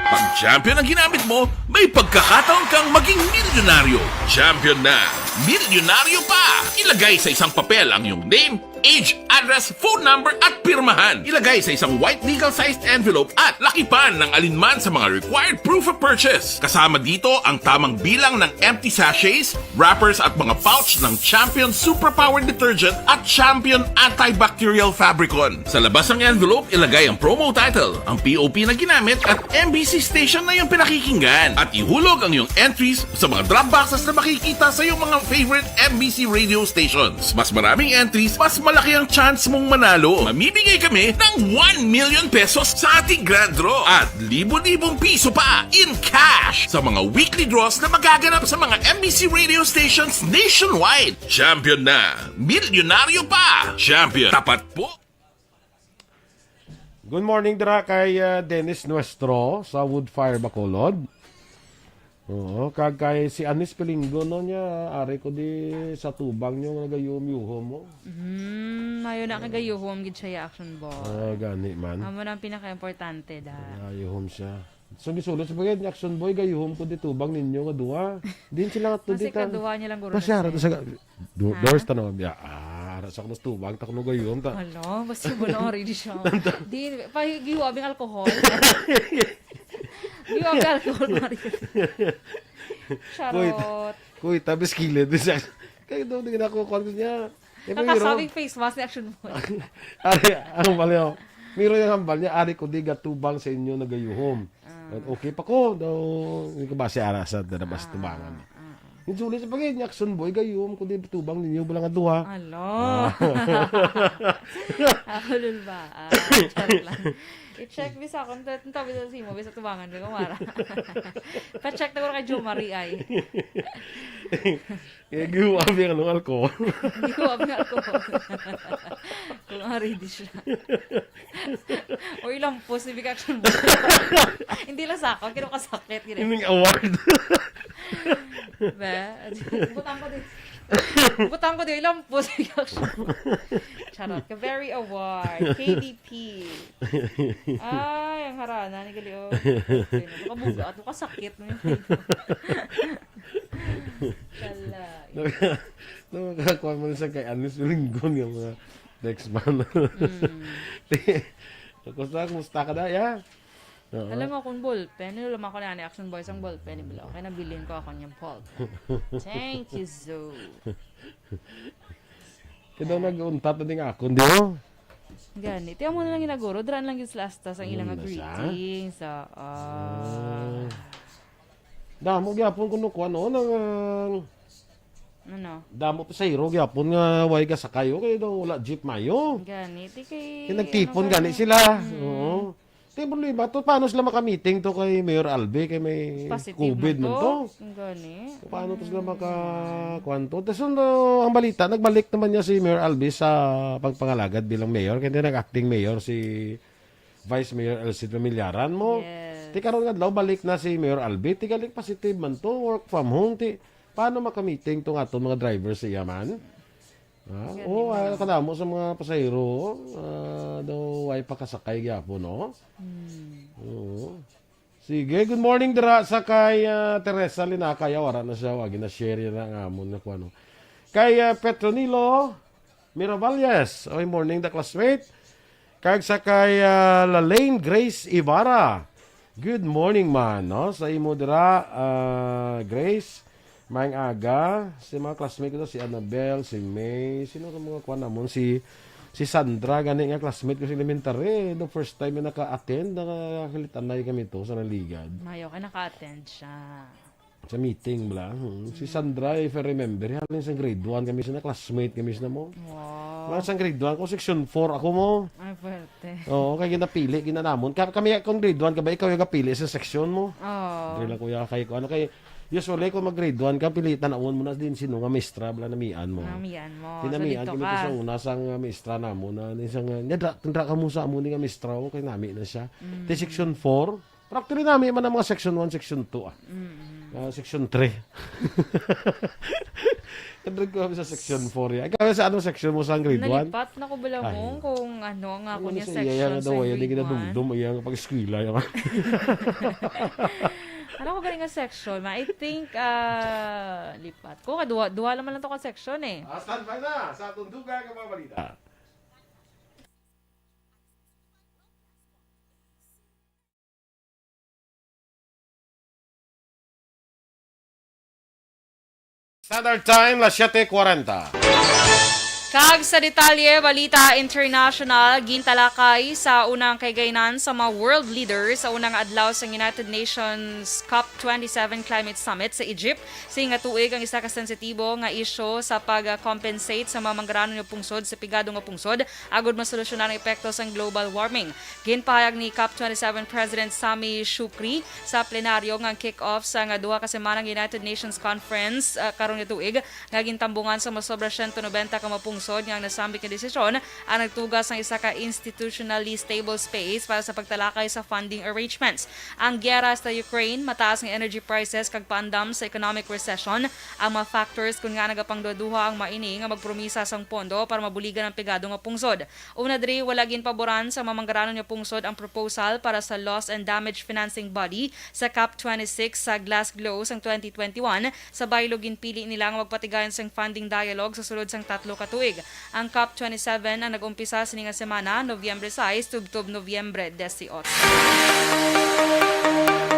Speaker 11: Pag champion ang ginamit mo, may pagkakataon kang maging milyonaryo. Champion na, milyonaryo pa! Ilagay sa isang papel ang iyong name, age, address, phone number at pirmahan. Ilagay sa isang white legal-sized envelope at lakipan ng alinman sa mga required proof of purchase. Kasama dito ang tamang bilang ng empty sachets, wrappers at mga pouch ng Champion Superpower Detergent at Champion Antibacterial Fabricon. Sa labas ng envelope, ilagay ang promo title, ang POP na ginamit at MBC station na iyong pinakikinggan. At ihulog ang iyong entries sa mga drop boxes na makikita sa iyong mga favorite MBC radio stations. Mas maraming entries, mas malaki ang chance mong manalo. Mamimigay kami ng 1 million pesos sa ating grand draw at libo-libong piso pa in cash sa mga weekly draws na magaganap sa mga MBC radio stations nationwide. Champion na, milyonaryo pa. Champion, tapat po.
Speaker 2: Good morning dira kay Dennis Nuestro sa Woodfire Bacolod. Oo, kag kay si Anis Pilinggo no niya, ari ko di sa tubang nyo nagayum-yuhom mo.
Speaker 3: Mayo na kagayuhom gid siya action ball.
Speaker 2: Gani man.
Speaker 3: Amo na ang pinaka-importante da.
Speaker 2: Ayuhom siya. So gisulo sa bagay action boy gayuhom ko di tubang ninyo nga duha. Din sila nga
Speaker 3: Kasi
Speaker 2: di ta.
Speaker 3: kaduha niya lang guro.
Speaker 2: Pasyara sa doors tanaw biya. Ara sa kuno tubang takno gayuhom ta.
Speaker 3: Hello, basta mo na already siya. Di pa giwabing alcohol. Giwabing alcohol mari. Charot.
Speaker 2: Kuy tabis kilid siya. Kay do di na ko kon niya.
Speaker 3: Nakasabing face mask ni action boy.
Speaker 2: Ari ang baliw. Miro yung hambal niya, ari ko di gatubang sa inyo nagayuhom. Okay pa ko, daw, hindi ko ba si Ara sa darabas tubangan. Yung sulit sa pagay, action boy, gayuhom ko di tubang ninyo, balang aduha.
Speaker 3: Alo. Ako lul ba? Charot lang. I-check bisa ako, tabi sa simo, bisa tubangan ko, kumara. Pa-check na ko kay Jo Marie ay.
Speaker 2: Giwab yung anong alcohol.
Speaker 3: Giwab yung alcohol. Kung ready siya. O ilang po, si Big Action Boy. Hindi lang sa ako, kinukasakit.
Speaker 2: Ining award.
Speaker 3: Butang ko din. Butang ko din, ilang po si Big Action Boy. Charot. Very award. KDP. Ay, ang harana. Nigalio. Nakabuga at nakasakit. Kala.
Speaker 2: Nakakakuha mo na sa kay Anis Linggon yung mga next man. Kumusta ka na, ya?
Speaker 3: Alam mo akong ballpen. Nilulam ako na action boys ang ballpen. Okay, nabilin ko ako niyang pulp. Thank you, Zoe.
Speaker 2: Kaya daw nag-untat na din ako, hindi mo?
Speaker 3: Ganit. Tiyan mo na lang ginaguro. Draan lang yung lastas ang ilang greetings.
Speaker 2: Damo gyapon kuno ko ano nang
Speaker 3: ano?
Speaker 2: Damo pa sa hero gyapon nga way ka sakayo kay daw wala jeep mayo.
Speaker 3: Ganit kay
Speaker 2: nagtipon gani sila. Oo. Tay problema to paano sila maka-meeting to kay Mayor Albe kay may COVID man to.
Speaker 3: Gani.
Speaker 2: Paano to sila maka-kwanto? Tapos ang balita nagbalik naman niya si Mayor Albe sa pagpangalagad bilang mayor kaya nag-acting mayor si Vice Mayor Elsie Millaran mo.
Speaker 3: Yes.
Speaker 2: Ti karon nga daw balik na si Mayor Albe, ti galik positive man to, work from home, ti paano maka-meeting tong ato mga drivers siya man? Kadamo sa mga pasahero, daw ay pakasakay gyapon no. Oo. Sige, good morning dira sa kay Teresa Linacaya, wala na siya, wagi na share na nga amon na kuno. Kay Petronilo Miravalles, oy morning the classmate. Kag sa kay Lalaine Grace Ibarra. Good morning man, no? Sa imo dira, Grace, maing aga, si mga classmate ko si Annabelle, si May, sino ka mga kuwan namon, si Sandra, gani nga classmate ko sa elementary, the first time na naka-attend, nakakalitanay kami to sa naligad.
Speaker 3: Mayo ka naka-attend siya.
Speaker 2: Sa meeting bala. Si Sandra, if I remember, halin sa grade 1 kami na classmate kami na mo.
Speaker 3: Wow.
Speaker 2: Mga sa grade 1 ko section 4 ako mo.
Speaker 3: Ay, pwerte.
Speaker 2: Oo, kaya ginapili ginanamon. Kami kung grade 1 ka ba ikaw yung kapili sa section mo.
Speaker 3: Oh.
Speaker 2: Dili lang kuya kay ko ano kay usually kung mag grade 1 ka pilitan na mo na din sino nga maestra bala namian mo.
Speaker 3: Namian mo.
Speaker 2: Tinamian
Speaker 3: So, dito
Speaker 2: kami
Speaker 3: ka.
Speaker 2: sa una sang maestra namo na isang tindra ka mo sa amo ni nga maestra o kay nami na siya. Te section 4, practically nami man ang mga section 1, section 2 ah. Section 3. Kadrog ko kami sa section 4 ya. Ikaw sa anong section mo sa grade 1?
Speaker 3: Nalipat na ko bala mo kung ano nga ako niya
Speaker 2: Iya
Speaker 3: section
Speaker 2: nga
Speaker 3: sa
Speaker 2: daw
Speaker 3: grade
Speaker 2: ay di
Speaker 3: 1.
Speaker 2: dumdum ay ang pag-eskwela ya.
Speaker 3: Ano ko galing nga section? I think, lipat ko. Duha naman lang to ka section eh.
Speaker 2: Stand by na sa tundugan ka mga balita. Standard Time, las 7:40.
Speaker 3: Kag sa detalye, balita international, gintalakay sa unang kaygaynan sa mga world leaders sa unang adlaw sa United Nations COP27 Climate Summit sa Egypt. Singa tuig ang isa ka sensitibo nga isyu sa pag-compensate sa mga manggaranon nga pungsod sa pigado nga pungsod agod masolusyonan ang epekto sa global warming. Ginpahayag ni COP27 President Sami Shukri sa plenaryo nga kick-off sa nga duha ka semanang United Nations Conference karon nga tuig nga gintambungan sa mosobra 190 ka mga pungsod nga ang nasambit nga desisyon ang nagtugas ng isa ka institutionally stable space para sa pagtalakay sa funding arrangements. Ang gyera sa Ukraine, mataas ng energy prices kag pandam sa economic recession ang mga factors kung nga nagapangduduha ang maini nga magpromisa sang pondo para mabuligan ang pigado nga pungsod. Una diri wala ginpaboran sa mamanggaranon nga pungsod ang proposal para sa loss and damage financing body sa COP26 sa Glasgow sang 2021 sa baylo ginpili nila nga magpatigayon sang funding dialogue sa sulod sang 3 ka tuig. Ang COP27 ang nag-umpisa sa nga semana, Nobyembre 6 tubtob Nobyembre 18.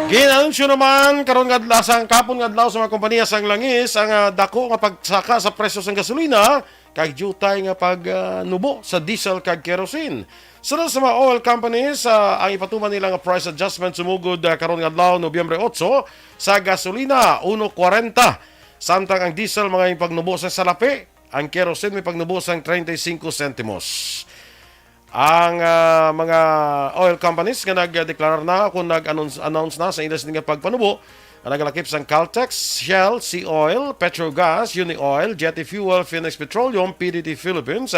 Speaker 2: Ginanunsyo naman karon nga adlaw sang kapon nga adlaw sa mga kompanya sang langis ang dako nga pagsaka sa presyo sang gasolina kag jutay nga pagnubo sa diesel kag kerosene. Sunod sa mga oil companies, ang ipatuman nila nga price adjustment sumugod karon nga adlaw Nobyembre 8 sa gasolina 1.40 samtang ang diesel mga pagnubo sa salapi. Ang kerosene may pagnubos ang 35 sentimos. Ang mga oil companies nga nagdeklarar na kung nag-announce na sa ilas nga pagpanubo, ang nagalakip sang Caltex, Shell, Sea Oil, Petrogas, Unioil, Jetty Fuel, Phoenix Petroleum, PDT Philippines,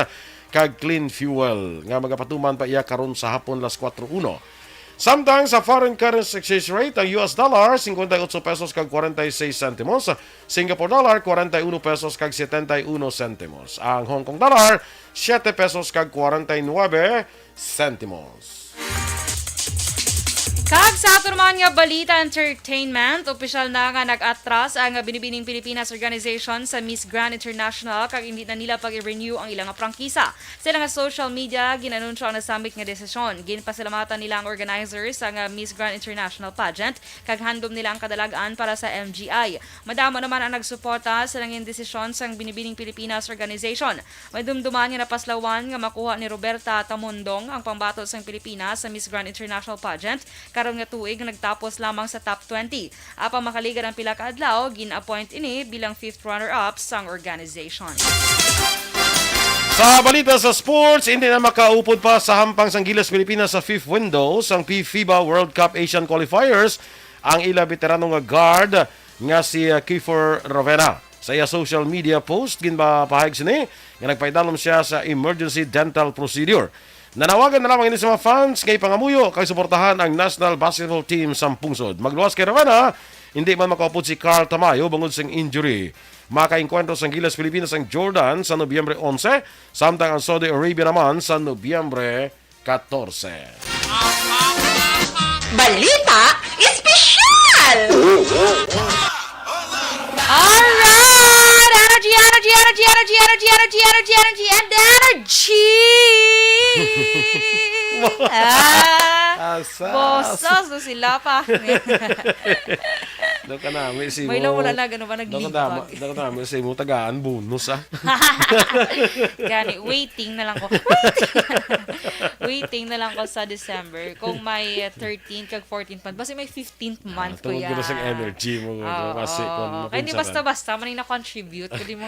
Speaker 2: kag Clean Fuel. Nga magapatuman pa iya karon sa hapon las 4:01. Samtang sa foreign currency exchange rate, ang US dollar 58 pesos kag 46 sentimos, Singapore dollar 41 pesos kag 71 sentimos. Ang Hong Kong dollar 7 pesos kag 49 sentimos.
Speaker 3: Kag sa ato naman nga balita entertainment, opisyal na nga nag-atras ang Binibining Pilipinas Organization sa Miss Grand International kag hindi na nila pag-renew ang ilang prangkisa. Sa ilang social media, ginanunsyo ang nasambit nga desisyon. Ginpasalamatan nila ang organizers sa Miss Grand International pageant kag handom nila ang kadalagaan para sa MGI. Madamo naman ang nagsuporta sa nanging desisyon sa Binibining Pilipinas Organization. May dumduman nga napaslawan nga makuha ni Roberta Tamundong ang pambato sa Pilipinas sa Miss Grand International pageant karon nga tuig nagtapos lamang sa top 20. Apa makaligan ang pila ka adlaw, gin-appoint ini bilang 5th runner-up sang organization.
Speaker 2: Sa balita sa sports, hindi na makaupod pa sa hampang sang Gilas Pilipinas sa 5th window sang FIBA World Cup Asian Qualifiers ang ila veterano nga guard nga si Kiefer Ravena. Sa iya social media post, ginpahayag sini nga nagpaidalom siya sa emergency dental procedure. Nanawagan na lamang ini sa mga fans kay pangamuyo kay suportahan ang national basketball team sa pungsod. Magluwas kay Ravena, hindi man makaupod si Carl Tamayo bangod sa injury. Makainkwentro sa Gilas Pilipinas ang Jordan sa Nobyembre 11, samtang ang Saudi Arabia naman sa Nobyembre 14.
Speaker 12: Balita Espesyal!
Speaker 3: Alright! Energy, energy, energy, energy, energy, energy, energy, energy, and energy!
Speaker 2: Asas.
Speaker 3: Bosas, no sila pa.
Speaker 2: Daw ka namin si mo.
Speaker 3: May lang wala na gano ba nagligbag.
Speaker 2: Daw ka namin si mo tagaan bonus
Speaker 3: Gani, waiting na lang ko. Waiting na lang ko sa December. Kung may 13th kag 14th month, basta may 15th month ko
Speaker 2: Tungod
Speaker 3: yan.
Speaker 2: ko na sa energy mo. Kasi kung
Speaker 3: kaya hindi basta-basta, man na-contribute. Hindi mo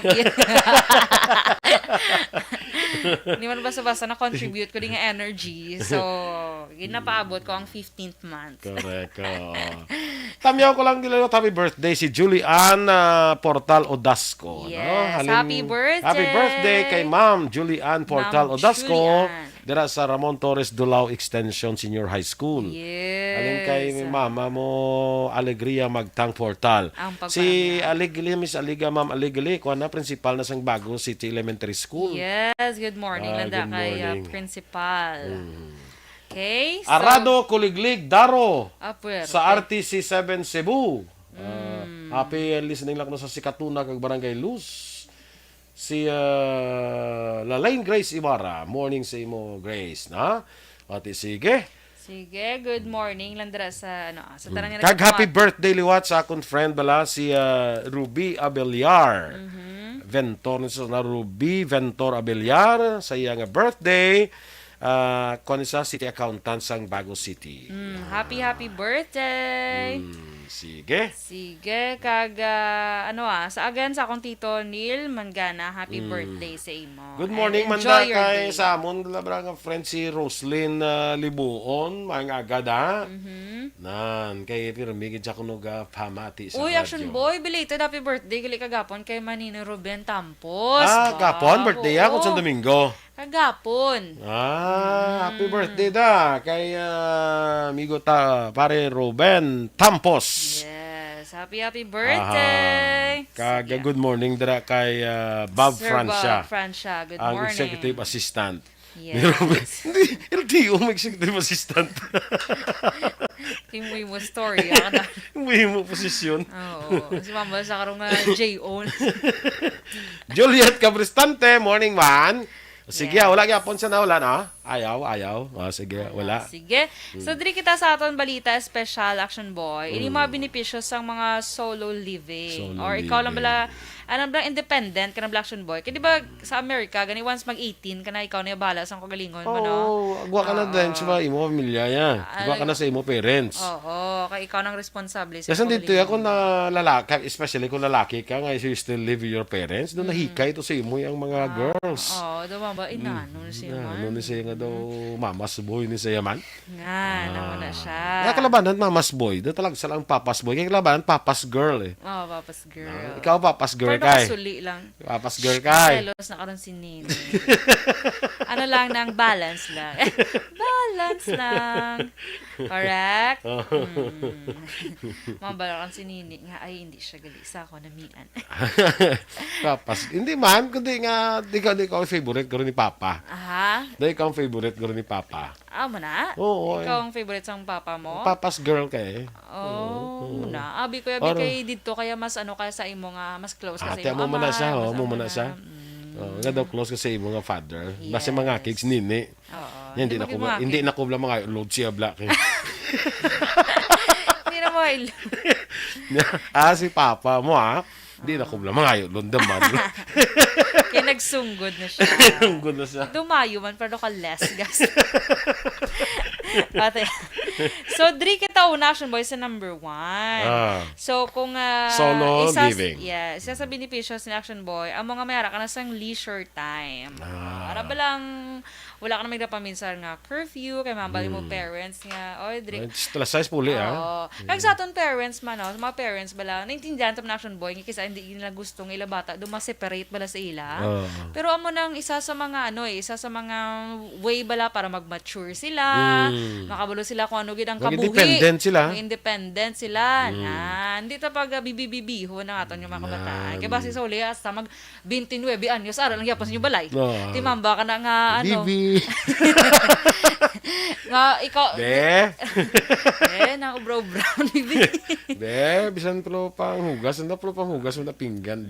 Speaker 3: hindi man basta-basta na-contribute ko din nga energy. So, ginapaabot ko ang 15th month.
Speaker 2: Correct. Tamyaw ko lang nila happy birthday si Julian Portal Odasco.
Speaker 3: Yes, happy birthday!
Speaker 2: Happy birthday kay Ma'am Julian Portal
Speaker 3: Ma'am
Speaker 2: Odasco.
Speaker 3: Julian.
Speaker 2: Dira sa Ramon Torres Dulao Extension Senior High School.
Speaker 3: Yes.
Speaker 2: Alin kay mama mo Alegria Magtang Portal. Si Alegria, Miss Aliga, Ma'am Alegria, kuha na principal na sang Bagong City Elementary School.
Speaker 3: Yes, good morning. Nanda
Speaker 2: good
Speaker 3: kay
Speaker 2: morning.
Speaker 3: principal. Okay. So,
Speaker 2: Arado Kuliglig Daro
Speaker 3: Apuer.
Speaker 2: sa RTC 7 Cebu. Happy listening lang no sa Sikatuna kag Barangay Luz. Si Lalaine Grace Ibarra, morning sa imo Grace, na? Ati sige.
Speaker 3: Sige, good morning Landra sa sa tanang
Speaker 2: Kag happy birthday liwat sa akong friend bala si Ruby Abeliar. Ventor na Ruby Ventor Abeliar sa iya nga birthday. Kung sa city accountant sang Bago City.
Speaker 3: Happy birthday. Sige, kag sa agan sa akong tito Neil Mangana, happy birthday sa imo.
Speaker 2: Good morning,
Speaker 3: And
Speaker 2: Manda,
Speaker 3: enjoy your
Speaker 2: kay
Speaker 3: day.
Speaker 2: sa amon nga friend si Roslyn Libuon, mga agad Nan, kay pirmigid siya kunog pamati sa
Speaker 3: Uy,
Speaker 2: radyo.
Speaker 3: Action Boy, belated happy birthday gali kagapon kay Manino Ruben Tampos.
Speaker 2: Gapon, birthday
Speaker 3: Oo.
Speaker 2: kung sa Domingo.
Speaker 3: Kagapon.
Speaker 2: Happy birthday da kay amigo pare Ruben Tampos.
Speaker 3: Yes, happy birthday.
Speaker 2: Kaga good morning dira kay Bob
Speaker 3: Sir
Speaker 2: Francia.
Speaker 3: Bob Francia, good
Speaker 2: ang
Speaker 3: morning.
Speaker 2: executive assistant.
Speaker 3: Yes.
Speaker 2: Ni Ruben. Hindi, LTO mo executive assistant.
Speaker 3: Timuy mo story.
Speaker 2: Hindi mo posisyon.
Speaker 3: Oo. Si Mama sa karong J.O.
Speaker 2: Juliet Cabristante, morning man. Sige, wala gyapon sa na wala na. Ayaw. Sige, wala.
Speaker 3: Sige. So, diri kita sa aton balita, special Action Boy. Ini mga benepisyo sa mga solo living. Or ikaw lang bala, independent ka ng Action Boy. Kaya di ba sa Amerika, gani once mag-18 ka na, ikaw na bala sa kagalingon mo, no?
Speaker 2: Agwa ka na din sa imo pamilya yan. Agwa ka na sa imo parents.
Speaker 3: Oo, kaya ikaw nang responsable sa
Speaker 2: Kasi dito ako na lalaki, especially kung lalaki ka, nga you still live with your parents, doon nahikay ito sa imo yung mga girls.
Speaker 3: Oo, daw ba, inano na siya man.
Speaker 2: Ano ni siya nga daw, mamas boy ni siya man.
Speaker 3: Nga, naman na siya.
Speaker 2: Kaya kalabanan, mamas boy. Doon talaga sa lang papas boy. Kaya kalabanan, papas girl eh.
Speaker 3: Oo, papas girl.
Speaker 2: Ikaw papas girl
Speaker 3: Pero
Speaker 2: kay.
Speaker 3: nakasuli lang.
Speaker 2: Papas girl kay.
Speaker 3: Selos na karon si Nini. Ano lang nang balance lang. Balance lang. Correct? Mabala kan si Nini nga ay hindi siya gali sa ako namian.
Speaker 2: Papas. Hindi man, kundi nga, di ka ang favorite ko rin ni Papa.
Speaker 3: Aha.
Speaker 2: Di ka ang favorite ko rin ni Papa.
Speaker 3: Mo na?
Speaker 2: Oo.
Speaker 3: Ikaw ang favorite sang papa mo?
Speaker 2: Papas girl kay.
Speaker 3: Na. Abi ko kay dito kaya mas kaya sa imo nga mas close ka sa imo.
Speaker 2: Mo na siya, mo na siya. Nga daw close ka sa imo nga father. Basta mga kids nini.
Speaker 3: Oo.
Speaker 2: Hindi na ko bla mga load siya black.
Speaker 3: Hindi na mo
Speaker 2: si Papa mo Hindi na ko bla mga load naman.
Speaker 3: Kaya nagsunggod na siya.
Speaker 2: Sunggod na siya.
Speaker 3: Dumayo man pero ka less gas. So, dri kita una Action Boy sa number 1. So, kung
Speaker 2: solo living.
Speaker 3: Yeah, isa sa benepisyo sa Action Boy, ang mga mayara ka na sang leisure time. Para ba lang wala ka na magdapaminsan nga curfew, kay mambali mo parents nga, oy, dri.
Speaker 2: Talasay puli
Speaker 3: Kag sa aton parents man, sa mga parents bala, naintindihan ta Action Boy, nga kisa hindi nila gustong ila bata, separate bala sa ila. Pero amo nang isa sa mga way bala para mag-mature sila, makabulo sila kung ano gid ang kabuhi. Independent sila. Hindi ta pag bibibibiho na aton yung mga kabataan. Kaya base sa uli hasta mag 29 anyos ara lang yapon sa inyo balay. Ti mamba ka na nga
Speaker 2: Bibi.
Speaker 3: Nga ikaw na brown bibi.
Speaker 2: Bisan pro panghugas, mo na pinggan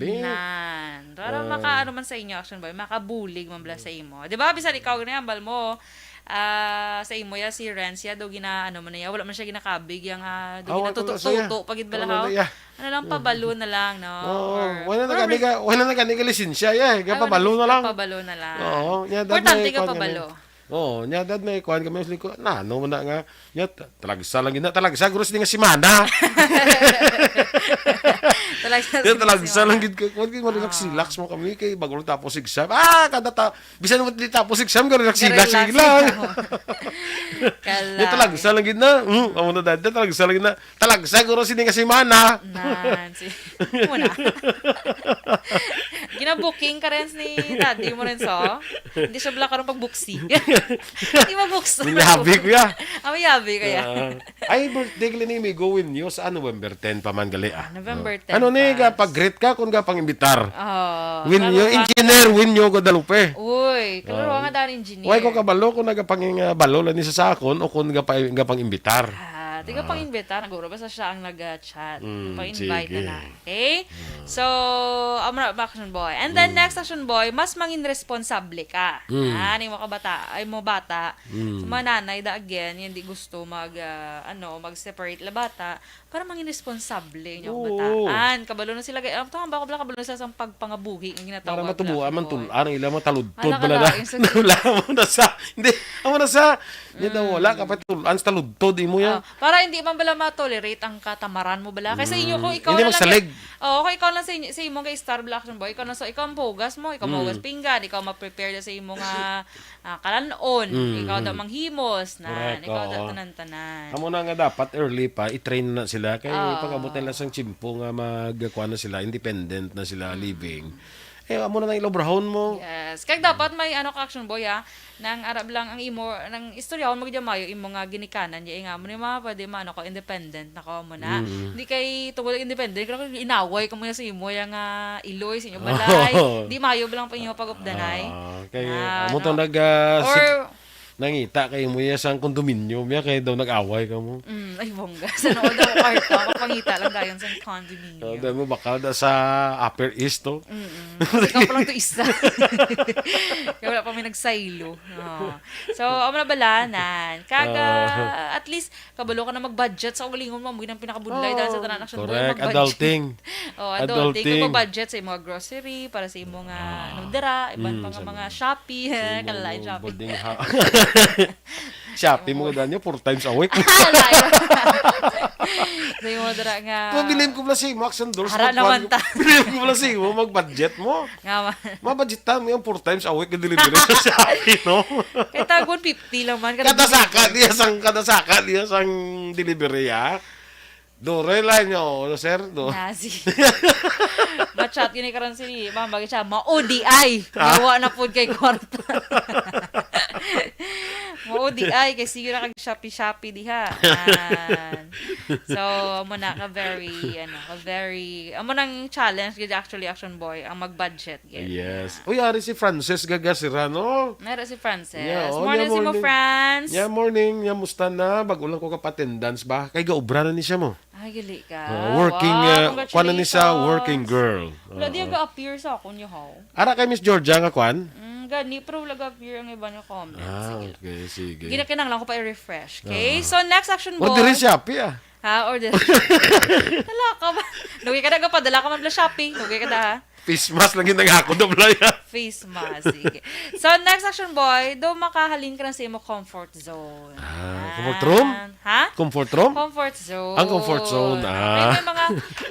Speaker 3: Para maka man sa inyo Action Boy, makabulig man bala sa imo. Di ba bisan ikaw na ambal mo sa imo ya si Rencia do gina ano man ya wala man siya ginakabig yang do
Speaker 2: Awa ko na siya.
Speaker 3: tuto pagid
Speaker 2: Wala
Speaker 3: balahaw.
Speaker 2: na, yeah.
Speaker 3: Ano lang pabalo na lang no.
Speaker 2: Wala na gani ka lisensya pabalo na lang.
Speaker 3: Pabalo na lang.
Speaker 2: Oo, nya dad
Speaker 3: Importante
Speaker 2: may
Speaker 3: ka
Speaker 2: kuwan
Speaker 3: pabalo.
Speaker 2: Oo, nya dad may kuan kami usli ko. No mo na nga. Nya talagsa lang gina talagsa guros nga simana. Talagsa lang gid ko. Kuan mo relax mo kami kay bago tapos exam. Bisan mo di tapos exam garo relax lang. Nya talagsa lang gid na. Amo na dad talagsa lang gid na. Talagsa guro sini nga simana.
Speaker 3: Nancy. Muna. Gina-booking ka rin ni daddy mo rin hindi siya bala karong pagbuksi. Hindi mabukso.
Speaker 2: Minahabi ko ya.
Speaker 3: Mayabi ko ya.
Speaker 2: Ay, birthday ka ni may gawin nyo sa November 10 pa man gali
Speaker 3: November 10.
Speaker 2: Ano ni ka pag-greet ka kung ka pang imbitar. Win
Speaker 3: Klaro
Speaker 2: nyo,
Speaker 3: ka.
Speaker 2: engineer, win nyo Guadalupe.
Speaker 3: Uy, kalaro nga daan engineer.
Speaker 2: Huwag ko kabalo kung nagapang balo lang ni sa sakon o kung nga pang imbitar.
Speaker 3: Tiga pang imbita, naguro basta siya ang nag-chat. Pa-invite
Speaker 2: sige.
Speaker 3: na. Okay? So, amra action boy. And then next action boy, mas mangin responsable ka. Ni mo kabata, ay mo bata. So, mananay da again, hindi gusto mag-separate la bata para mangin responsable yung bataan. Kabalo na sila kay tama ba kabalo na sa pagpangabuhi ng ginatawag.
Speaker 2: Para matubuan man tulan ila mo taludtod
Speaker 3: Ala ka
Speaker 2: bala
Speaker 3: na,
Speaker 2: na.
Speaker 3: yung
Speaker 2: Wala mo na sa. Hindi, amo na sa. Hindi daw wala ka pa tulan sa taludtod imo yan.
Speaker 3: Para hindi man bala ma-tolerate ang katamaran mo bala. Kasi inyo kung ikaw
Speaker 2: Hindi
Speaker 3: na lang.
Speaker 2: magsalig.
Speaker 3: Kung ikaw lang sa imo kay Star Black boy, ikaw na ikaw ang pugas mo, ikaw mo pinggan, ikaw ma-prepare sa imo nga kalanon, ikaw daw manghimos na,
Speaker 2: Correct,
Speaker 3: ikaw
Speaker 2: oo.
Speaker 3: daw tanan-tanan.
Speaker 2: Amo na nga dapat early pa i-train na sila kay pag-abot nila sang chimpo nga magkuha na sila independent na sila living. Amo na nang ilobrahon mo.
Speaker 3: Yes. Kaya dapat may action boy nang arab lang ang imo nang istorya mo mayo imo nga ginikanan ya nga mo ni mga pwede man ako independent nako mo na. Hindi kay tungod independent kaya inaway ka muna sa imo yang iloy sa inyo balay. Di mayo lang pa inyo pag-updanay.
Speaker 2: Kaya amo to nangita kay mo ya sang kondominium ya kay daw nag-away ka mo.
Speaker 3: Ay bongga. Sa nood daw kwarto kapangita lang dayon sa condominium.
Speaker 2: Dahil mo bakal da sa Upper East to.
Speaker 3: Ikaw pa lang to isa. Kaya wala pa may nagsaylo. So, amo na balanan. At least, kabalo ka na mag-budget sa ugalingon mo. Mugin ang pinakabudlay dahil sa tanan action boy.
Speaker 2: Correct. Adulting.
Speaker 3: Adulting. Kung budget sa imo grocery, para sa imo nga dira, ibang mga Shopee. Kalalain Shopee.
Speaker 2: Shopee mo ganyan 4 times a week.
Speaker 3: Sa imo dira nga.
Speaker 2: Bilhin ko pala si Max and Doors.
Speaker 3: Hara naman ta.
Speaker 2: Bilhin ko pala si mo mag-budget mo.
Speaker 3: Nga man.
Speaker 2: Mabudgetan mo yung 4 times a week na delivery sa Shopee, no?
Speaker 3: Kaya tagon 50 lang man.
Speaker 2: Kada saka diya sang delivery, ha? Dore line nyo, sir.
Speaker 3: Nazi. Machat yun karon si Ma'am bagi siya ma-ODI. Gawa na pod kay kwarta. Ma-ODI kay sige ra kag Shopee diha. So amo na ka very amo nang challenge gid actually action boy ang mag-budget gid.
Speaker 2: Yes. Uy, ari si Frances Gagasira, no?
Speaker 3: Nara si Frances.
Speaker 2: Yeah,
Speaker 3: morning si mo Franz.
Speaker 2: Yeah, morning. Yeah, musta na? Bagulang ko ka attendance ba? Kay gaubra na ni siya mo.
Speaker 3: Ay, gali ka.
Speaker 2: Working, kuan na ni siya, working girl.
Speaker 3: Wala di ga-appear sa akon niyo how.
Speaker 2: Ara kay Miss Georgia nga kuan?
Speaker 3: Gani, pero wala ga-appear ang iba niyo comment.
Speaker 2: Okay, sige.
Speaker 3: Ginakinang lang ko pa i-refresh. Okay? So, next action boy.
Speaker 2: Order si Shopee,
Speaker 3: Order. Dala ka ba? Lugi ka na dala ka man bla Shopee. Lugi ka na, ha?
Speaker 2: Face mask lang yung nag-ako dobla yan.
Speaker 3: Face mask, sige. So, next action boy, do makahalin ka na sa imo comfort zone.
Speaker 2: Comfort room?
Speaker 3: Ha?
Speaker 2: Comfort room?
Speaker 3: Comfort zone.
Speaker 2: Ang comfort zone,
Speaker 3: May mga,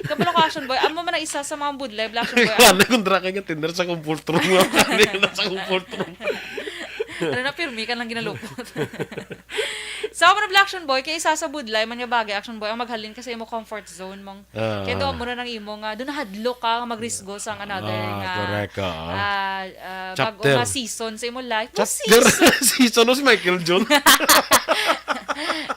Speaker 3: kabalo ka action boy, amo man ang isa sa mga budlay, action boy.
Speaker 2: Ano kung dra kay Tinder sa comfort room? Ano na sa comfort room?
Speaker 3: Ano na, pirmi ka lang ginalupot. So, ako na Black Action Boy, kaya isa sa budlay, man yung bagay, Action Boy, ang maghalin ka sa imo comfort zone mong. Kaya doon mo na ng imo nga, doon nahadlo ka, magrisgo sa another nga.
Speaker 2: Correct ka.
Speaker 3: Bago nga season sa imo life.
Speaker 2: Chapter? Season o si Michael John?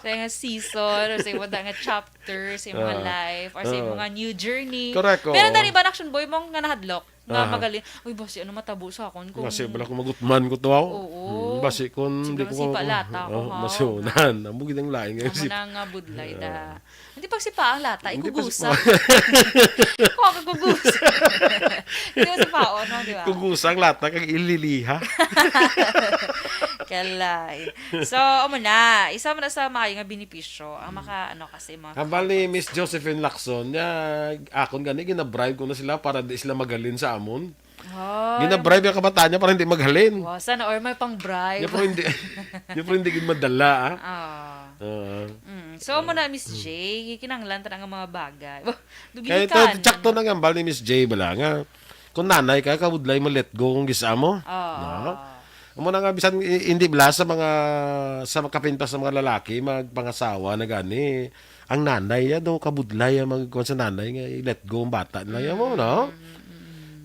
Speaker 3: Sa nga season, or sa imo nga chapter, sa imo life, or sa imo nga new journey.
Speaker 2: Correct.
Speaker 3: Pero dahil ba Action Boy mong nga nahadlok? Nga magalin. Uy, basi, ano matabo sa akon?
Speaker 2: Kasi bala ko magutman ko to ako.
Speaker 3: Oo.
Speaker 2: Basi kung
Speaker 3: di ko sipalata ako, ha?
Speaker 2: Basi unan. Ang bugid ang laing.
Speaker 3: Amo na nga budlay da. Hindi pag sipa ang lata, ikugusa. Kung ako kugusa. Hindi mo sipa, no? Di ba?
Speaker 2: Kugusa ang lata kag ililiha.
Speaker 3: Kaya Kalay. So, amo na. Isa mo na sa maayo nga benepisyo. Ang kasi mga...
Speaker 2: Habang ni Miss Josephine Lacson, akon gani, ginabribe ko na sila para di sila magalin sa amon.
Speaker 3: Oh,
Speaker 2: Ginabribe yung kabataan niya para hindi maghalin.
Speaker 3: wow, sana or may pang bribe.
Speaker 2: Yung pero hindi madala,
Speaker 3: So, mo na, Miss J, kinanglan ta nga mga bagay.
Speaker 2: Kaya ito, tsakto na ngambal ni Miss J, bala nga. Kung nanay ka, kabudlay mo let go kung gisa mo. Amo na nga, bisan, hindi bala sa mga kapintas sa mga lalaki, magpangasawa na gani. Ang nanay, daw kabudlay, magkuhan sa nanay, nga, let go ang bata nila mo, no?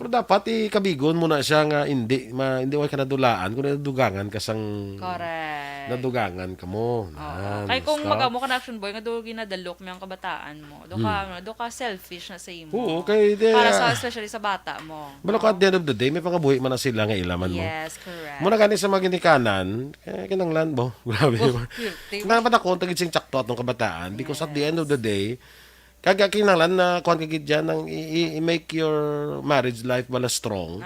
Speaker 2: Pero dapat ikabigon mo na siya nga hindi way ka nadulaan kung nadugangan ka sang
Speaker 3: correct.
Speaker 2: Nadugangan ka mo.
Speaker 3: Kay kung magamo ka na action boy nga do ginadalok mo ang kabataan mo. Do ka selfish na sa imo.
Speaker 2: Oo, kay
Speaker 3: para sa especially sa bata mo.
Speaker 2: Balo ka at the end of the day may pangabuhi man na sila nga ilaman mo.
Speaker 3: Yes, correct.
Speaker 2: Muna gani sa mga ginikanan, kinanglan mo. Grabe. Dapat ako tagid sing tsakto atong kabataan because at the end of the day kaga kinanglan na kuan kagid diyan nang i-make your marriage life bala strong.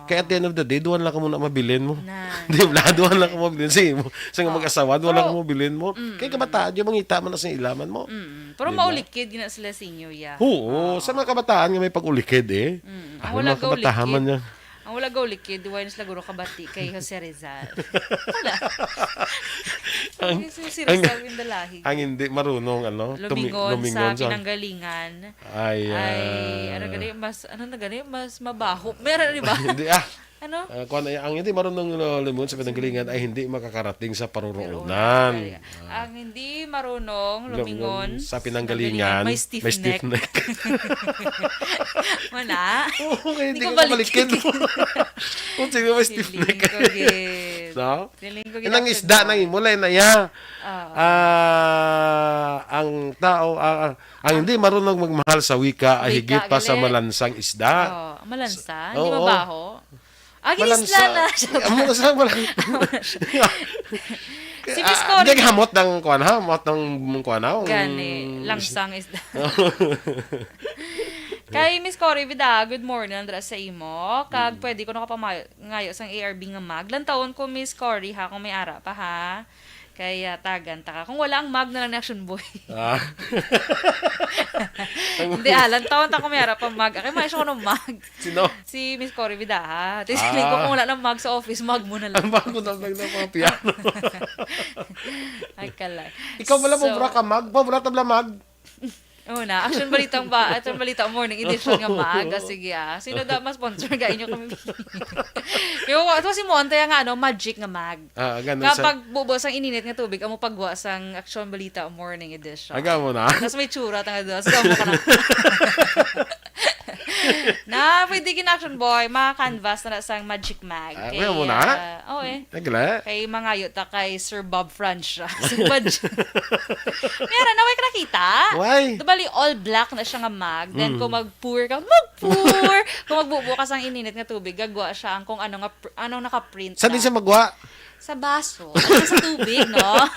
Speaker 2: Kaya at the end of the day, duwan lang ka muna mabilin mo. Di ba? Duwan lang ka mabilin sa mag-asawa, duwan lang ka mabilin mo. Kaya kabataan, yung mangita man na sa ilaman mo.
Speaker 3: Pero maulikid gina sila sa inyo, ya.
Speaker 2: Oo, sa mga kabataan nga may pag-ulikid
Speaker 3: Ang wala
Speaker 2: mga kabataan man niya.
Speaker 3: Ang wala gaulikid, duwain sila guro kabati kay Jose Rizal. Wala. Si Rizal Windalahi.
Speaker 2: Ang hindi marunong,
Speaker 3: lumingon sa pinanggalingan.
Speaker 2: Ay,
Speaker 3: mas mabaho. Meron, di ba?
Speaker 2: Hindi,
Speaker 3: Ano?
Speaker 2: Ang hindi marunong lumingon sa pinanggalingan ay hindi makakarating sa paruroonan.
Speaker 3: Ang hindi marunong lumingon
Speaker 2: sa pinanggalingan,
Speaker 3: may stiff neck. Mana?
Speaker 2: Okay, hindi ko malikid. Kung sino may stiff neck. No? Inang isda nang imulay na ya. Ang tao, ang hindi marunong magmahal sa wika ay higit pa sa malansang isda.
Speaker 3: Malansa? Hindi mabaho? Ginisla na siya. Si Miss Cory.
Speaker 2: Hindi hamot ng kuwan ha? Hamot ng kuwan ha?
Speaker 3: Gani, langsang isda. Kay Miss Cory Vida, good morning, Andra sa imo. Kag pwede ko nakapamayo ngayo sang ARB nga mag. Lantaon ko Miss Cory ha, kung may ara pa ha. Kaya tagan ta ka. Kung wala ang mag na lang ni Action Boy. Hindi, lantaon ta kung may ara pa mag. Kaya may siya ko ng mag.
Speaker 2: Sino?
Speaker 3: Si Miss Cory Vida ha. Tisilin ko kung wala ng mag sa office, mag mo na lang.
Speaker 2: Ang bago na lang ng mga piano.
Speaker 3: Ay kalay.
Speaker 2: Ikaw wala pabura ka mag? Pabura tabla mag?
Speaker 3: Una, action balita morning edition nga maaga. Sige Sino da mas sponsor ga inyo kami? Yo, ito si Monte nga magic nga mag. Kapag bubos ang ininit nga tubig, amo pagwa sang action balita morning edition.
Speaker 2: Aga mo na.
Speaker 3: Tapos may tsura tanga do. Sige mo ka na. Pwede action boy, mga canvas na sang magic mag.
Speaker 2: Kaya mo na? Nagla.
Speaker 3: Kay mga yuta kay Sir Bob Francia. Meron na, way ka nakita?
Speaker 2: Why?
Speaker 3: Bali, all black na siya nga mag. Then, kung mag-pour ka, mag-pour! Kung magbubo ka sang ininit nga tubig, gagawa siya ang kung anong naka-print.
Speaker 2: Saan din siya magwa?
Speaker 3: Sa baso. At sa tubig, no?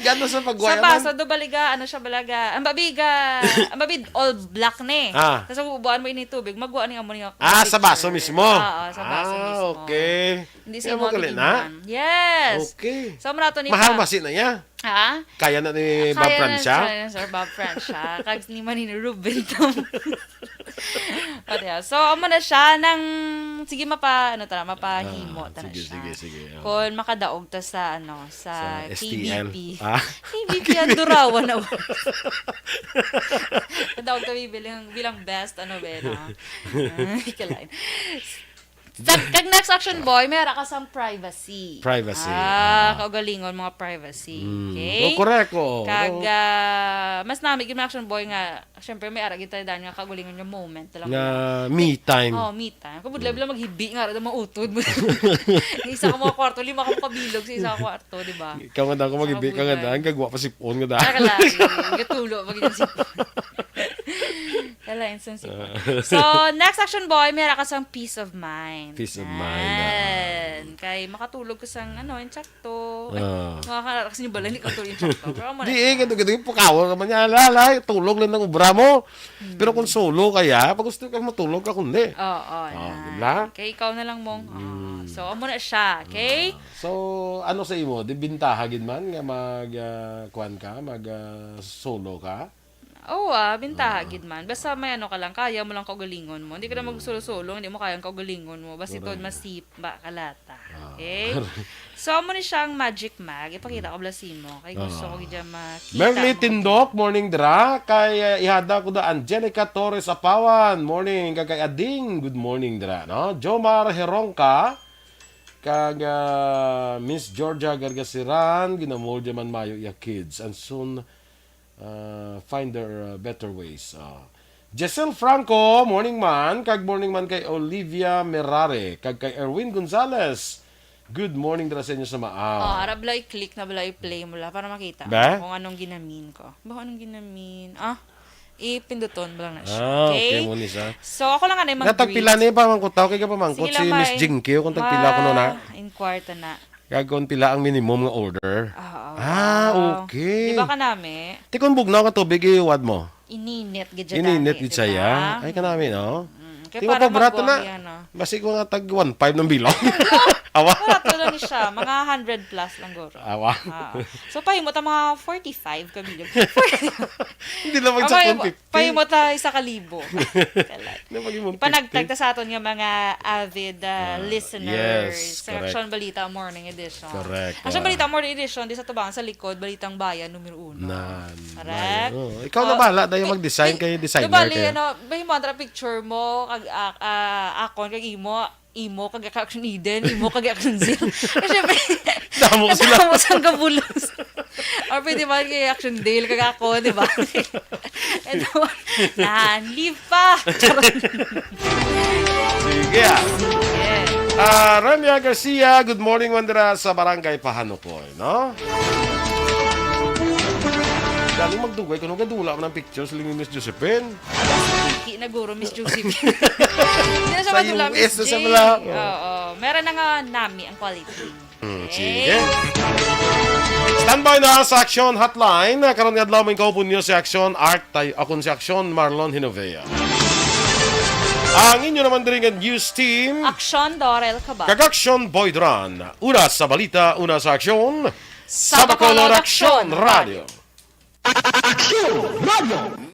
Speaker 2: Gano'n sa pagwa?
Speaker 3: Sa baso, baliga, siya balaga. Ang babig all black na Tapos bubuan mo init tubig, magwa niya mo niya.
Speaker 2: Sa baso mismo?
Speaker 3: Sa baso mismo.
Speaker 2: Okay.
Speaker 3: Hindi siya mo na? Yes.
Speaker 2: Okay.
Speaker 3: So, marato ni
Speaker 2: mahal masin na niya.
Speaker 3: Ha?
Speaker 2: Kaya na ni Bob Francia?
Speaker 3: Kaya na Sir Bob Francia. Kag ni man ni Ruben Tom. So, amo na siya ng sige mapahimo ta na siya.
Speaker 2: Sige.
Speaker 3: Kung makadaog ta sa sa
Speaker 2: STL.
Speaker 3: KBP. KBP ang durawan na. Kadaog ta bilang best novela. Ikalain. Kag next action boy, may ara ka sang privacy. Kaugalingon mga privacy. Okay?
Speaker 2: Correct.
Speaker 3: Kag mas nami gyud action boy nga, syempre may ara gyud tayo nga kaugalingon yung moment lang.
Speaker 2: Me time.
Speaker 3: Me time. Kabudlay bila maghibi nga ra mautod mo. Isa ka mo kwarto, 5 ka mo kabilog sa isa ka kwarto, di ba?
Speaker 2: Ikaw nga daw ko maghibi ka nga daan, gagwa pa sipon nga daan.
Speaker 3: Kala, gatulo pag yung sipon. Wala, insensitive. So, next action boy, meron ka sang peace of mind.
Speaker 2: Peace of mind.
Speaker 3: Yan. Kay makatulog ka sang, yung tsakto. Makakarakas niyo bala, hindi ka tulog yung tsakto. Pero mo na
Speaker 2: Di
Speaker 3: siya.
Speaker 2: ganito yung pukawa ka man niya. Lalay, tulog lang ng ubra mo. Pero kung solo kaya, pag gusto ka matulog ka kundi.
Speaker 3: Oo,
Speaker 2: diba?
Speaker 3: Kay ikaw na lang mong. So, amo na siya, okay?
Speaker 2: So, ano sa imo? Di bintaha gid man nga kuan ka, solo ka?
Speaker 3: Oo, bintaha gid man. Basta may ano ka lang, kaya mo lang kaugalingon mo. Hindi ka na mag-solo-solo, hindi mo kayang kaugalingon mo. Basta ito, masipa, kalata. Okay? So, amo ni siyang magic mag. Ipakita ko blasin mo. Kay gusto ko gid makita.
Speaker 2: Merly Tindok, morning dra. Kay ihada ko da Angelica Torres Apawan. Morning, kay Ading. Good morning dra, no? Jomar Herongka. Kag Miss Georgia Gargasiran, ginamolde man mayo ya kids and soon find their better ways. Jesel Franco, morning man. Kag morning man kay Olivia Merare. Kag kay Erwin Gonzalez. Good morning dra sa inyo sa maaw.
Speaker 3: Ara balay click na balay play mo la para makita
Speaker 2: Ba?
Speaker 3: kung anong ginamin ko. Ba anong ginamin? Ipinduton mo lang na siya.
Speaker 2: Okay mo ni siya.
Speaker 3: So, ako lang mag-greet.
Speaker 2: Natagpila ni pa mangkutaw kay ka pamangkot si Miss Jinky kung tagpila ko no na.
Speaker 3: In kwarta na.
Speaker 2: Kag pila ang minimum nga order. Okay.
Speaker 3: Di ba ka nami?
Speaker 2: Ti kun bugnaw ka tubig iwad mo.
Speaker 3: Ininit gid
Speaker 2: Ininit gid saya. Ay kanami no.
Speaker 3: Kaya
Speaker 2: Di ba
Speaker 3: para
Speaker 2: pa brato
Speaker 3: magwang
Speaker 2: na?
Speaker 3: yan,
Speaker 2: Basi ko nga tag 1.5 ng bilong. Awa.
Speaker 3: Barato lang ni siya. Mga 100 plus lang guro.
Speaker 2: Awa.
Speaker 3: So, pahimot ang mga 45 kami.
Speaker 2: Hindi lang mag sa 150.
Speaker 3: Pahimot ang 1,000. Ipanagtagta sa aton nga mga avid listeners.
Speaker 2: yes,
Speaker 3: Sa
Speaker 2: correct.
Speaker 3: Action Balita Morning Edition.
Speaker 2: Correct.
Speaker 3: Action Balita Morning Edition, di sa tubangan sa likod, Balitang Bayan, numero 1. Correct.
Speaker 2: Ikaw na bala, dahil mag-design kayo, designer
Speaker 3: Bali,
Speaker 2: kayo.
Speaker 3: bahimot ang picture mo, akon, kag imo kag action Eden, imo kag action Zil. Kasi
Speaker 2: Damo sila.
Speaker 3: Damo sang gabulos. Or pwede man kay action Dale kag ako, di ba? Ito, leave pa.
Speaker 2: Sige Ramya Garcia, good morning Wandera sa Barangay Pahanukoy, no? Galing magdugay, kung gadula mo ng pictures, li Miss Josephine.
Speaker 3: Iki na guro, Miss Josephine. Hindi na siya
Speaker 2: Sa
Speaker 3: madula,
Speaker 2: US
Speaker 3: Miss
Speaker 2: na sa
Speaker 3: J.
Speaker 2: mala.
Speaker 3: Oo. Meron na nga nami ang quality.
Speaker 2: Sige. Standby na sa Action Hotline. Karon nga adlaw may kaupon niyo si Action Art, akon si Action Marlon Hinovea. Ang inyo naman din ang news team.
Speaker 3: Action Dorel Cabal.
Speaker 2: Kag-Action Boydran. Una sa balita, una sa aksyon. Sa Bacolod Action Radio.
Speaker 8: Action Radio!